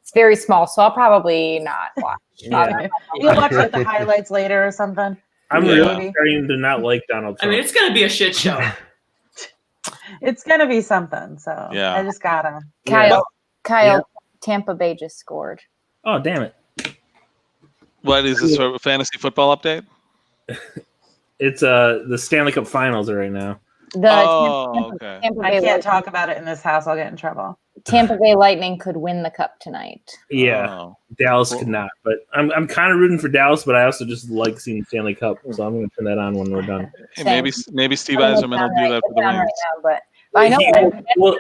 It's very small, so I'll probably not watch. You'll watch the highlights later or something. I'm really starting to not like Donald Trump. I mean, it's going to be a shit show. It's going to be something. So I just gotta. Kyle, Tampa Bay just scored. Oh, damn it. What is this for a fantasy football update? It's the Stanley Cup Finals are right now. Okay. I can't talk about it in this house. I'll get in trouble. Tampa Bay Lightning could win the cup tonight. Yeah, Dallas could not. But I'm kind of rooting for Dallas, but I also just like seeing Stanley Cup, so I'm going to turn that on when we're done. Hey, maybe Steve Eiserman will do that for the Wings. Right now, but I know. Well,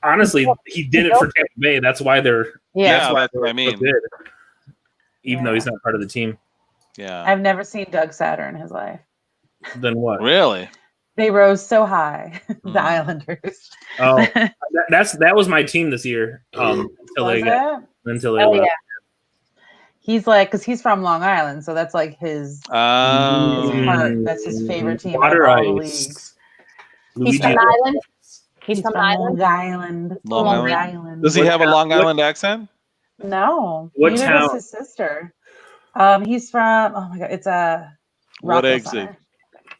honestly, he did it for Tampa Bay. That's why they're. Yeah, that's what I mean. So good, even though he's not part of the team. Yeah, I've never seen Doug Satter in his life. Then what? Really? They rose so high, the Islanders. Oh, that was my team this year. Until they left. He's like, because he's from Long Island, so that's like his heart. That's his favorite team out of all the leagues. He's from Island. He's from Long Island. Long Island. Does he have a Long Island accent? No. What Neither town? does his sister. He's from. Oh my god, it's a Rockville Center.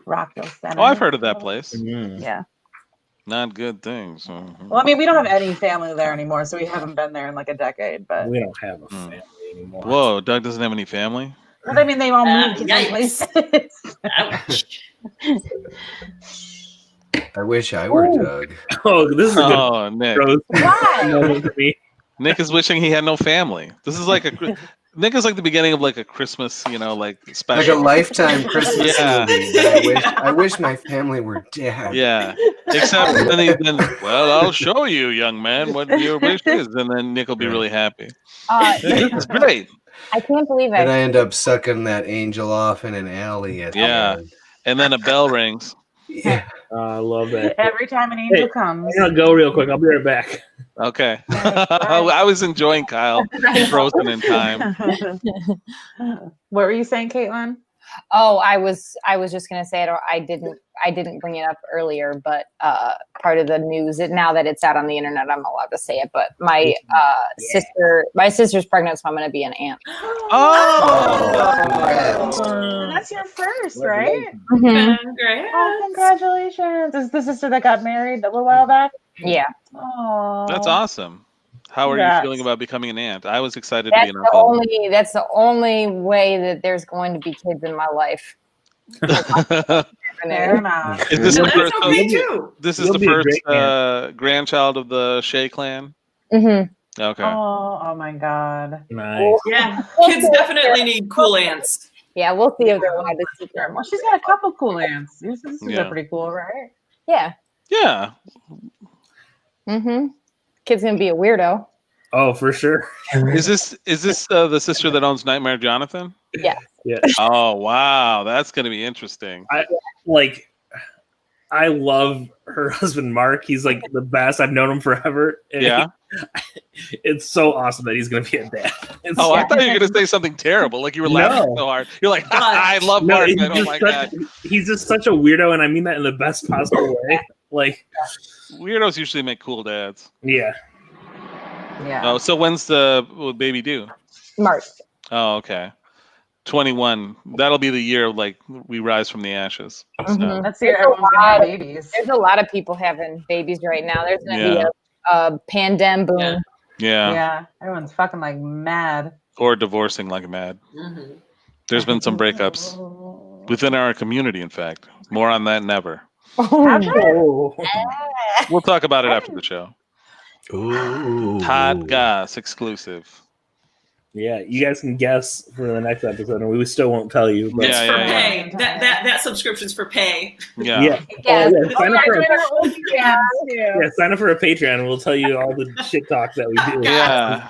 Rockville Center. Oh, I've heard of that place. Yeah. Not good things. Well, I mean, we don't have any family there anymore, so we haven't been there in like a decade. But we don't have a family anymore. Whoa, Doug doesn't have any family? Well, I mean, they all moved to different places. I wish I were Doug. Oh, this is a good. Nick. Why? Nick is wishing he had no family. This is like Nick is like the beginning of like a Christmas, like special. Like a Lifetime Christmas movie. I wish my family were dead. Yeah. Except then, well, I'll show you, young man, what your wish is. And then Nick will be really happy. It's great. I can't believe it. And I end up sucking that angel off in an alley. At the end. And then a bell rings. Yeah. I love that. Every time an angel comes. I'm gonna go real quick. I'll be right back. Okay. I was enjoying Kyle frozen in time. What were you saying, Caitlin? Oh, I was just gonna say it. I didn't bring it up earlier, but part of the news. Now that it's out on the internet, I'm allowed to say it. But my sister's pregnant, so I'm gonna be an aunt. That's your first, right? Mm-hmm. Great. Oh, congratulations! Is the sister that got married a little while back? Yeah. Oh, That's awesome. How are you feeling about becoming an aunt? I was excited to be an uncle. That's the only way that there's going to be kids in my life. Fair enough. Is this This is the first grandchild of the Shea clan? Mm-hmm. Okay. Oh my God. Nice. Yeah, kids definitely need cool aunts. Yeah, we'll see if they're allowed to see them. Well, she's got a couple cool aunts. Your sisters are pretty cool, right? Yeah. Yeah. Mm-hmm. Kid's gonna be a weirdo. Oh, for sure. Is this the sister that owns Nightmare Jonathan? Yeah. Yeah. Oh wow, that's gonna be interesting. I love her husband Mark. He's like the best. I've known him forever. And it's so awesome that he's gonna be a dad. I thought you were gonna say something terrible. Like you were laughing so hard. You're like, I love Mark. Oh my God. He's just such a weirdo, and I mean that in the best possible way. Like weirdos usually make cool dads. Yeah. Yeah. Oh, so when's the baby due? March. Oh, okay. 21. That'll be the year like we rise from the ashes. Mm-hmm. So. That's the year everyone's gonna have babies. There's a lot of people having babies right now. There's gonna be a pandemic boom. Yeah. Everyone's fucking like mad. Or divorcing like mad. Mm-hmm. There's been some breakups within our community, in fact. More on that never. Oh. We'll talk about it after the show. Ooh. Hot Goss exclusive. Yeah, you guys can guess for the next episode, and we still won't tell you. But It's for pay. That subscription's for pay. Yeah. Sign up for a Patreon, and we'll tell you all the shit talk that we do. Yeah.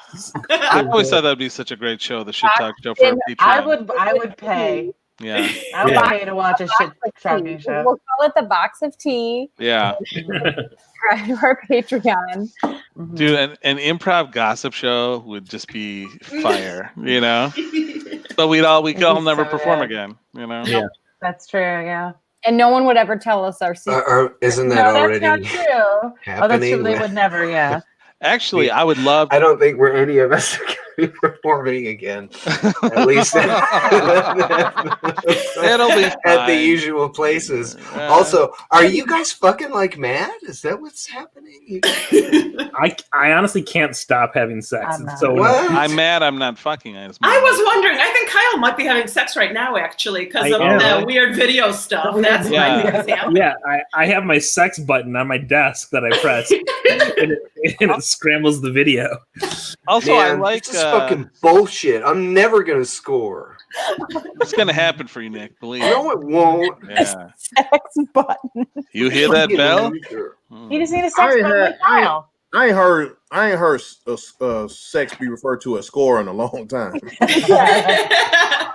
I always thought that'd be such a great show, the shit talk show for Patreon. I would pay. Yeah. I would pay to watch a shit talking show. We'll call it the box of tea. Yeah. Subscribe to our Patreon. Dude, an improv gossip show would just be fire, But we'd all never perform again, Yeah. That's true, yeah. And no one would ever tell us our secret. Isn't that already that's not true. happening? Oh, that's true. They would never, yeah. Actually, I would love. I don't think we're any of us. performing again. At least It'll be at fine. the usual places. Also, are you guys fucking like mad? Is that what's happening? I honestly can't stop having sex. I'm It's so What? I'm mad. I'm not fucking. I was wondering. I think Kyle might be having sex right now, actually, because of the weird video stuff. That's what I think is happening. Yeah, I have my sex button on my desk that I press, and it scrambles the video. Also, Man, I like this is fucking bullshit. I'm never gonna score. It's gonna happen for you, Nick. Believe me. No, it won't. Yeah. Sex button. You hear that bell? You just need a sex button like Kyle. I ain't heard sex be referred to as score in a long time.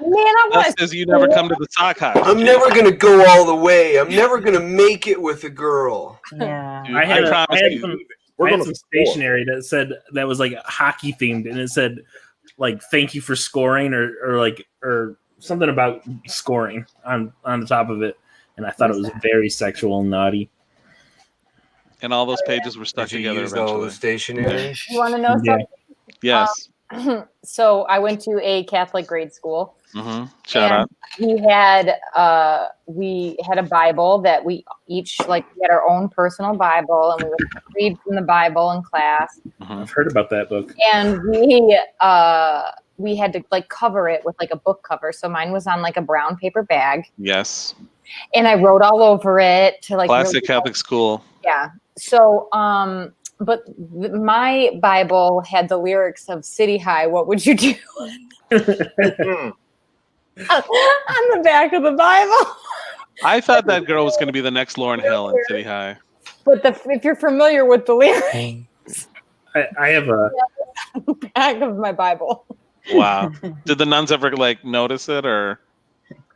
Man, I That says you never come to the sock house. I'm never gonna go all the way. I'm never gonna make it with a girl. Yeah. Dude, I had promise some gonna stationery that said that was like hockey themed, and it said like "thank you for scoring" or something about scoring on the top of it, and I thought it was very sexual and naughty. And all those pages were stuck Did you together use all eventually. the stationery? You want to know something? Yes. So I went to a Catholic grade school. Shout out. We had a Bible that we each we had our own personal Bible, and we would read from the Bible in class. I've heard about that book. And we had to cover it with a book cover. So mine was on a brown paper bag. Yes. And I wrote all over it to classic really, Catholic school. Yeah. So but my Bible had the lyrics of City High, what would you do? On the back of the Bible. I thought that girl was going to be the next Lauryn Hill in City High. But if you're familiar with the lyrics, I have a back of my Bible. Wow. Did the nuns ever notice it or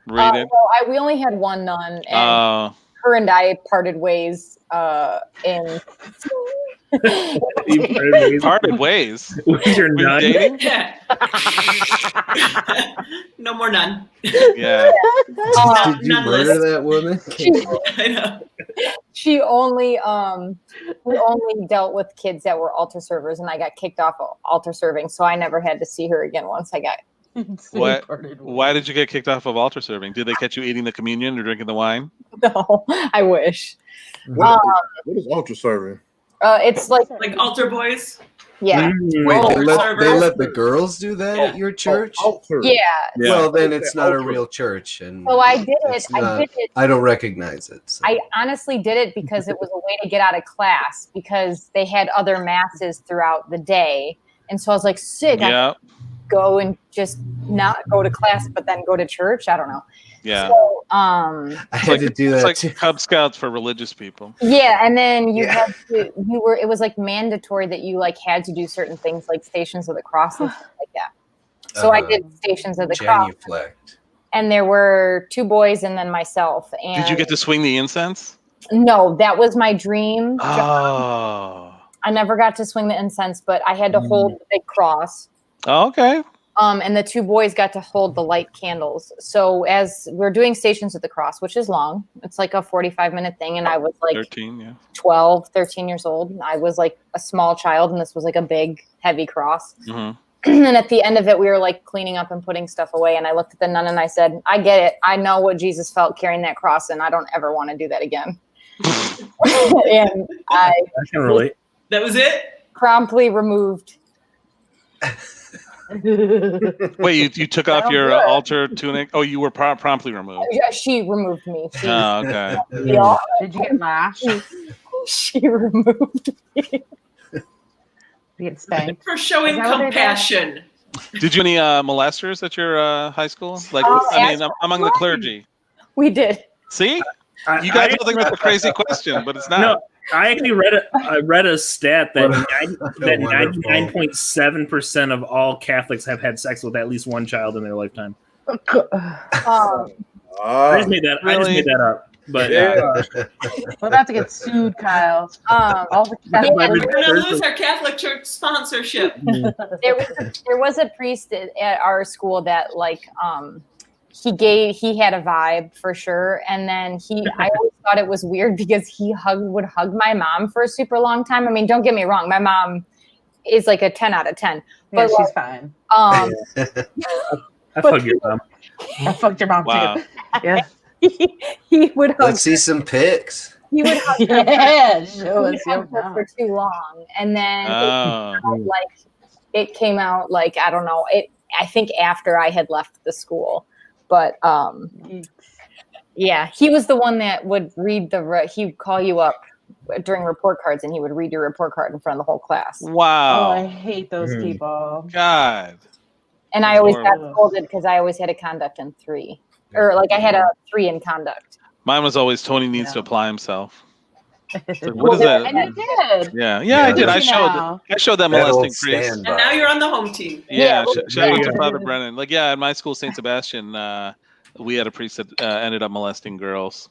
read it? Well, we only had one nun, and her and I parted ways in. Parted ways. Was your nun dating? Yeah. No more nun. Yeah. Did you murder that woman? I know. She only we only dealt with kids that were altar servers, and I got kicked off of altar serving, so I never had to see her again once I got. What? Why did you get kicked off of altar serving? Did they catch you eating the communion or drinking the wine? No, I wish. What is altar serving? It's like altar boys. Yeah. Wait, they let the girls do that at your church? Yeah. Well, then it's not a real church, and so I did it. I don't recognize it. So. I honestly did it because it was a way to get out of class because they had other masses throughout the day, and so I was like, sick. Yeah. I go and just not go to class, but then go to church. I don't know. Yeah. So, I had to do that. It's like Cub Scouts for religious people. Yeah, and then had to. It was mandatory that you had to do certain things like Stations of the Cross and stuff like that. So I did Stations of the Cross. And there were 2 boys and then myself. And did you get to swing the incense? No, that was my dream. Oh. I never got to swing the incense, but I had to hold the big cross. Oh, okay. And the 2 boys got to hold the light candles. So as we're doing Stations of the Cross, which is long, it's like a 45-minute thing. And I was 12, 13 years old. I was a small child, and this was a big, heavy cross. Mm-hmm. And at the end of it, we were cleaning up and putting stuff away. And I looked at the nun and I said, I get it. I know what Jesus felt carrying that cross, and I don't ever want to do that again. And I can relate. That was it? Promptly removed. Wait, you took off your altar tunic? Oh, you were promptly removed. Yeah, she removed me. Oh, okay. Did you get lashed? She removed me. You get spanked. For showing compassion. Did you any molesters at your high school? Among the clergy? We did. See? You guys don't think that's a crazy question, but it's not. No, I actually read a stat that 99.7% of all Catholics have had sex with at least one child in their lifetime. Um, I just made that up. But we're about to get sued, Kyle. All the we're going to lose our Catholic Church sponsorship. There was a priest at our school that he had a vibe for sure, and then I always thought it was weird because he would hug my mom for a super long time. I mean, don't get me wrong, my mom is like a 10 out of 10. Yeah, But she's fine. I fucked your mom. I fucked your mom too. Yeah. He would hug. Let's see some pics. He would hug her. Yeah, show us your her for too long, and then it came out like I don't know. I think after I had left the school, but yeah, he was the one that would read he'd call you up during report cards, and he would read your report card in front of the whole class. Wow. Oh, I hate those people. God. And I always got scolded because I always had a conduct in 3, or like I had a 3 in conduct. Mine was always Tony needs to apply himself. Like, what is that? And you did. Yeah, I did. I showed that molesting priest. And now you're on the home team. Yeah, shout out to Father Brennan. Like, yeah, at my school, St. Sebastian, we had a priest that ended up molesting girls.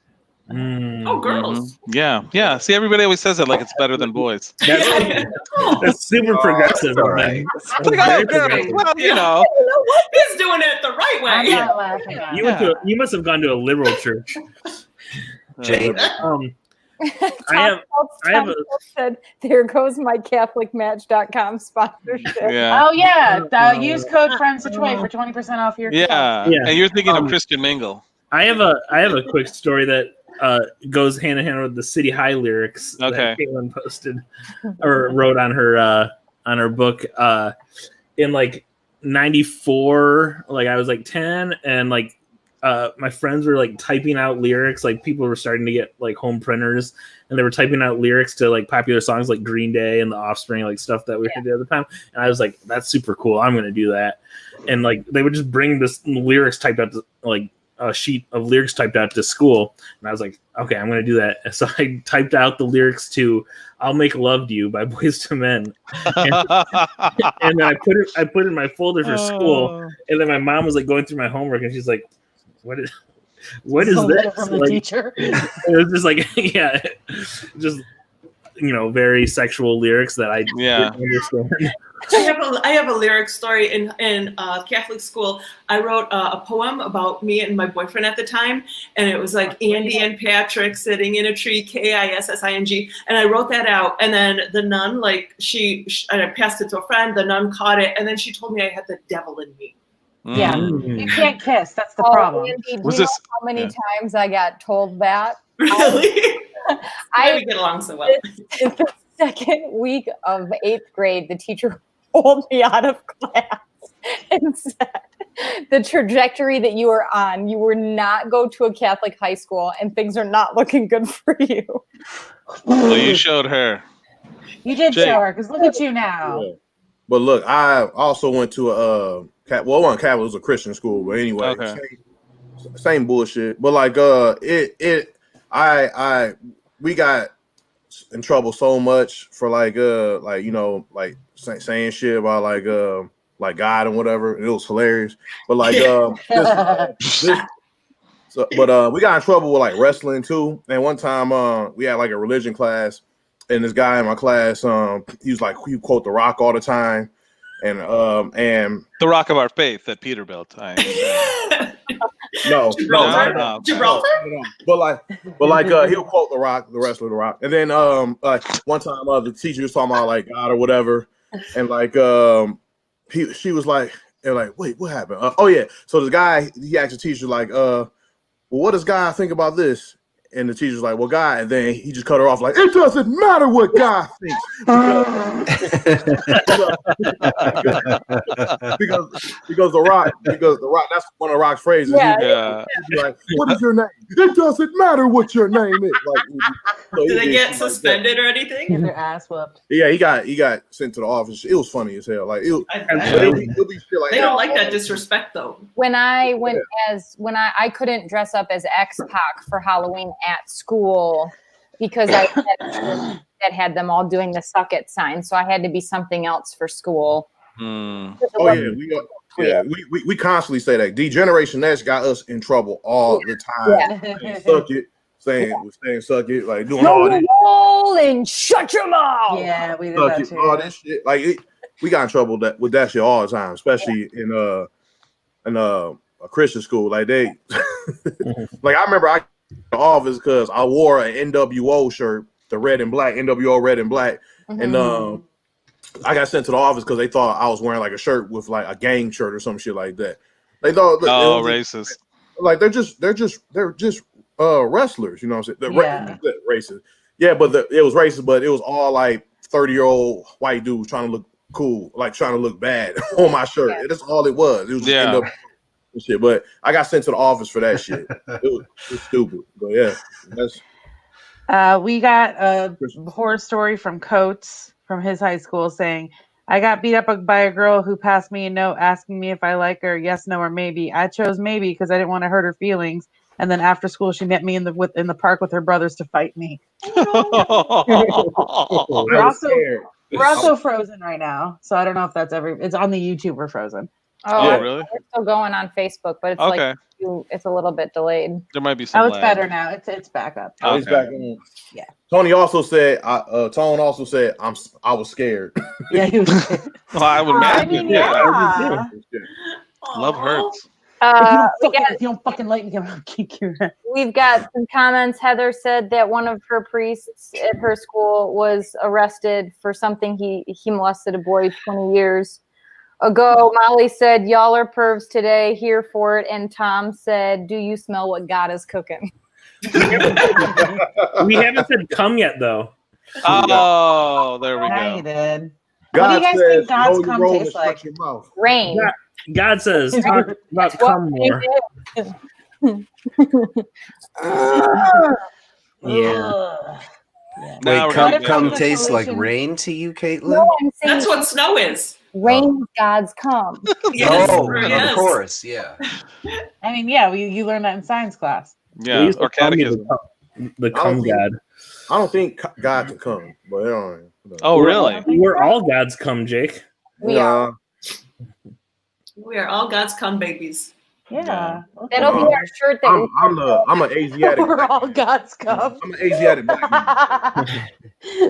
Oh, girls. Yeah. See, everybody always says that like it's better than boys. That's super progressive. All right. Well, you know, he's doing it the right way. I'm not laughing at it. You must have gone to a liberal church. Jane. I have a said, there goes my CatholicMatch.com sponsorship. Yeah. Oh yeah. Use code FriendsAtway for 20% off your yeah. And you're thinking of Christian Mingle. I have a quick story that goes hand in hand with the City High lyrics that Caitlin posted or wrote on her book in like 94. Like I was like 10, and like my friends were like typing out lyrics. Like people were starting to get like home printers, and they were typing out lyrics to like popular songs like Green Day and The Offspring, like stuff that we had the other time. And I was like, that's super cool. I'm gonna do that. And like they would just bring this lyrics typed out to, like a sheet of lyrics typed out to school, and I was like, okay, I'm gonna do that. So I typed out the lyrics to "I'll Make Love to You" by Boyz II Men, and then I put it in my folder for school. And then my mom was like going through my homework, and she's like, what is this? From the like, teacher. It was just like, yeah, just very sexual lyrics that I didn't understand. I have a lyric story in Catholic school. I wrote a poem about me and my boyfriend at the time, and it was like Andy and Patrick sitting in a tree, KISSING, and I wrote that out. And then the nun, like I passed it to a friend. The nun caught it, and then she told me I had the devil in me. Yeah, you can't kiss. That's the problem. Andy, do you know how many times I got told that? Really? We get along so well. The second week of 8th grade, the teacher pulled me out of class and said, the trajectory that you are on, you will not go to a Catholic high school, and things are not looking good for you. Well, you showed her. You did show her, because look at you now. Yeah. But look, I also went to it wasn't Catholic, it was a Christian school, but anyway, same bullshit. But like we got in trouble so much for like saying shit about like God and whatever. It was hilarious. But like we got in trouble with like wrestling too. And one time we had like a religion class, and this guy in my class he was like, he quote The Rock all the time. And the Rock of Our Faith that Peter built. No. Gibraltar? But like he'll quote The Rock, the wrestler The Rock. And then like one time the teacher was talking about like God or whatever, and like she was like, they're like, wait, what happened? Oh yeah. So this guy, he asked the teacher like, well, what does God think about this? And the teacher's like, well, God, and then he just cut her off like, it doesn't matter what God thinks. Because The Rock, that's one of The Rock's phrases. Yeah. He'd be like, what is your name? It doesn't matter what your name is. Like, so did they get suspended or anything? Get their ass whooped. Yeah, he got sent to the office. It was funny as hell. Like it'll be shit like they don't like that disrespect though. When I went I couldn't dress up as X-Pac for Halloween at school because I that had them all doing the suck it sign, so I had to be something else for school. Oh yeah, we constantly say that. D-Generation X got us in trouble all the time. Yeah. Suck it, saying suck it, like doing all this. And shut your mouth. Yeah, we did suck that it, too. all this shit. Like we got in trouble with that shit all the time, especially in a Christian school. Like they, like I remember I got in the office because I wore an NWO shirt, the red and black NWO red and black, and I got sent to the office because they thought I was wearing like a shirt with like a gang shirt or some shit like that. They thought racist. Like they're just wrestlers, you know what I'm saying? Racist. Yeah, but it was racist, but it was all like 30-year-old white dudes trying to look cool, like trying to look bad on my shirt. Yeah. That's all it was. It was just end up shit. But I got sent to the office for that shit. It was stupid. But yeah, we got a horror story from Coates from his high school saying, I got beat up by a girl who passed me a note asking me if I like her, yes, no, or maybe. I chose maybe because I didn't want to hurt her feelings. And then after school, she met me in the park with her brothers to fight me. We're also frozen right now, so I don't know if that's it's on the YouTube. We're frozen. Oh, really? It's still going on Facebook, but it's like it's a little bit delayed. There might be some. Oh, it's better now. It's back up. Oh, it's back on. Yeah. Tony also said. Tone also said I was scared. Yeah, he was scared. Well, I would imagine. I mean, yeah. Love hurts. If you don't fucking like me, I'm gonna kick you. We've got some comments. Heather said that one of her priests at her school was arrested for something he molested a boy 20 years ago. Molly said, y'all are pervs today, here for it. And Tom said, do you smell what God is cooking? We haven't said come yet, though. Oh, there we now go. You did. God what do you guys think God's says, cum tastes like? Rain. God says, talk about cum more. Yeah. Wait, cum tastes like rain to you, Caitlin? No, that's what snow is. Rain is God's cum. Yes, of course, yeah. I mean, yeah, you learned that in science class. Yeah, or catechism. The cum God. I don't think God can come, but oh, really? We're all God's cum, Jake. We are. We are all God's cum babies. Yeah. That'll be our shirt. I'm an Asiatic. We're all God's cum. I'm an Asiatic black man.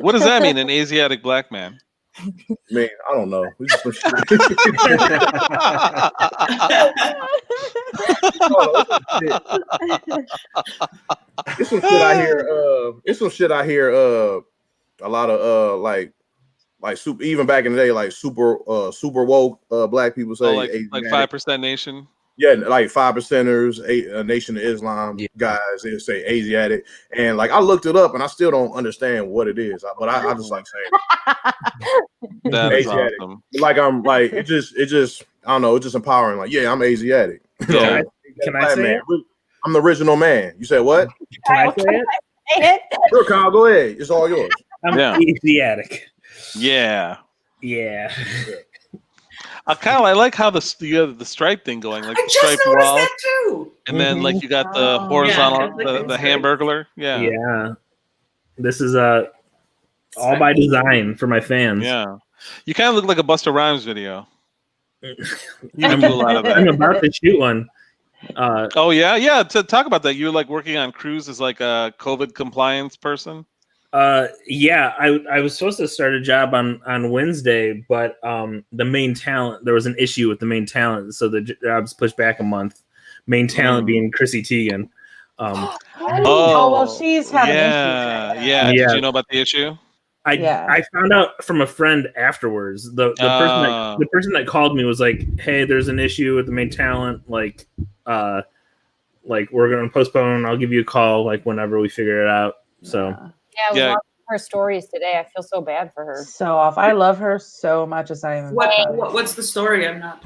What does that mean, an Asiatic black man? Man, I don't know. It's just some shit. It's some shit I hear. It's some shit I hear. A lot of like super. Even back in the day, like super woke black people say, like 5% Nation. Yeah, like 5%ers, a Nation of Islam guys. They say Asiatic, and like I looked it up, and I still don't understand what it is. But I just like saying that is awesome. Like I'm like it just I don't know. It's just empowering. Like I'm Asiatic. Yeah. Can I say it? I'm the original man. You said what? Can I say it? Sure, Kyle. Go ahead. It's all yours. I'm Asiatic. Yeah. Yeah. I like how the stripe thing going, like I the stripe just noticed wall, that too. and then like you got the horizontal, the Hamburglar. Yeah. This is all by design for my fans. Yeah, you kind of look like a Busta Rhymes video. I'm about to shoot one. Oh yeah. To talk about that, you're like working on Cruise as like a COVID compliance person. Yeah, I was supposed to start a job on Wednesday, but the main talent, there was an issue with the main talent, so the job's pushed back a month. Main talent being Chrissy Teigen. Well, she's having issues right now. Yeah. Did you know about the issue? I found out from a friend afterwards. The person that called me was like, "Hey, there's an issue with the main talent. Like we're gonna postpone. I'll give you a call like whenever we figure it out." So. Yeah, I was watching her stories today. I feel so bad for her. So off. I love her so much. It's not even. What's the story? I'm not.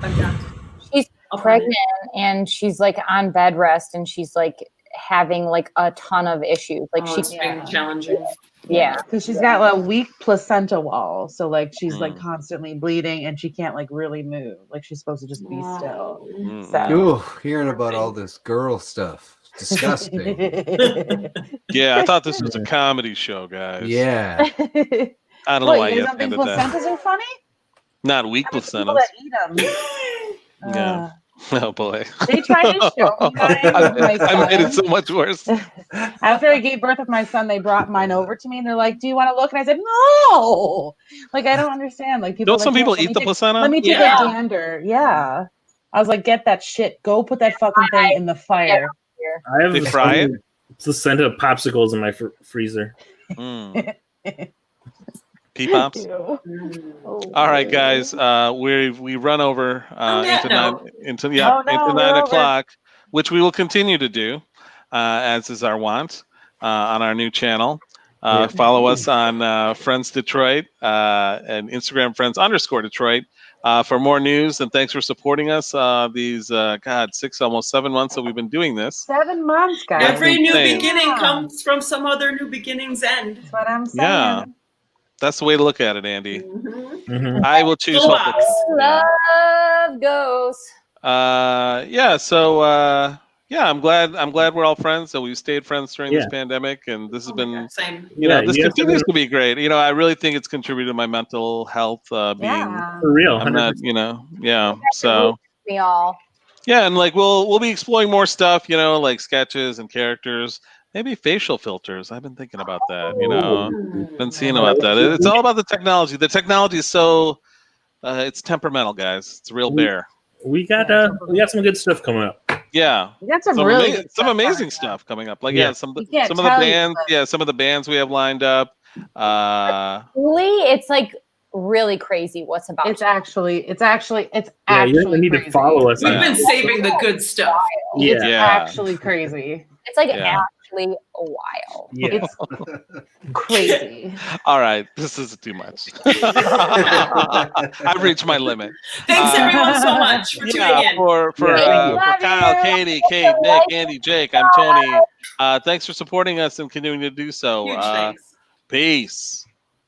She's pregnant and she's like on bed rest and she's like having like a ton of issues. Like she's been challenging. Yeah, because she's got a weak placenta wall, so like she's like constantly bleeding and she can't like really move. Like she's supposed to just be still. So. Hearing about all this girl stuff. Disgusting. Yeah, I thought this was a comedy show, guys. Yeah. I don't know why you don't think placentas are funny? Not weak placentas. Eat them. Yeah. Oh boy. They tried to show me I made it so much worse. After I gave birth with my son, they brought mine over to me and they're like, "Do you want to look?" And I said, "No." Like I don't understand. Like people. Don't some people eat the placenta? Let me take a gander. Yeah. I was like, "Get that shit. Go put that fucking thing in the fire." I have they fry it. It's the scent of popsicles in my freezer. Peepops. Ew. All right, guys. We run over into 9 o'clock, which we will continue to do, as is our want, on our new channel. Follow us on Friends Detroit and Instagram Friends_Detroit for more news. And thanks for supporting us these 6, almost 7 months that we've been doing this. 7 months, guys. Every new beginning comes from some other new beginning's end. That's what I'm saying. Yeah, that's the way to look at it, Andy. Mm-hmm. I will choose hope. Love goes. I'm glad we're all friends. So we've stayed friends during this pandemic, and this has been, this continues to be great. I really think it's contributed to my mental health. Being for real, I'm not, So we all. Yeah, and like we'll be exploring more stuff. Like sketches and characters. Maybe facial filters. I've been thinking about that. Been seeing about that. It's all about the technology. The technology is so it's temperamental, guys. It's a real bear. We got some good stuff coming up. Yeah, we got some amazing stuff coming up. Like some of the bands. Some of the bands we have lined up. It's like really crazy what's about. It's actually you need crazy. to follow us. We've been saving the good stuff. It's actually crazy. It's like actually wild. Yeah. It's crazy. All right, this is too much. I've reached my limit. Thanks everyone so much for tuning in. For Kyle, Katie, Kate, Nick, Andy, Jake, I'm Tony. Thanks for supporting us and continuing to do so. Huge thanks. Peace.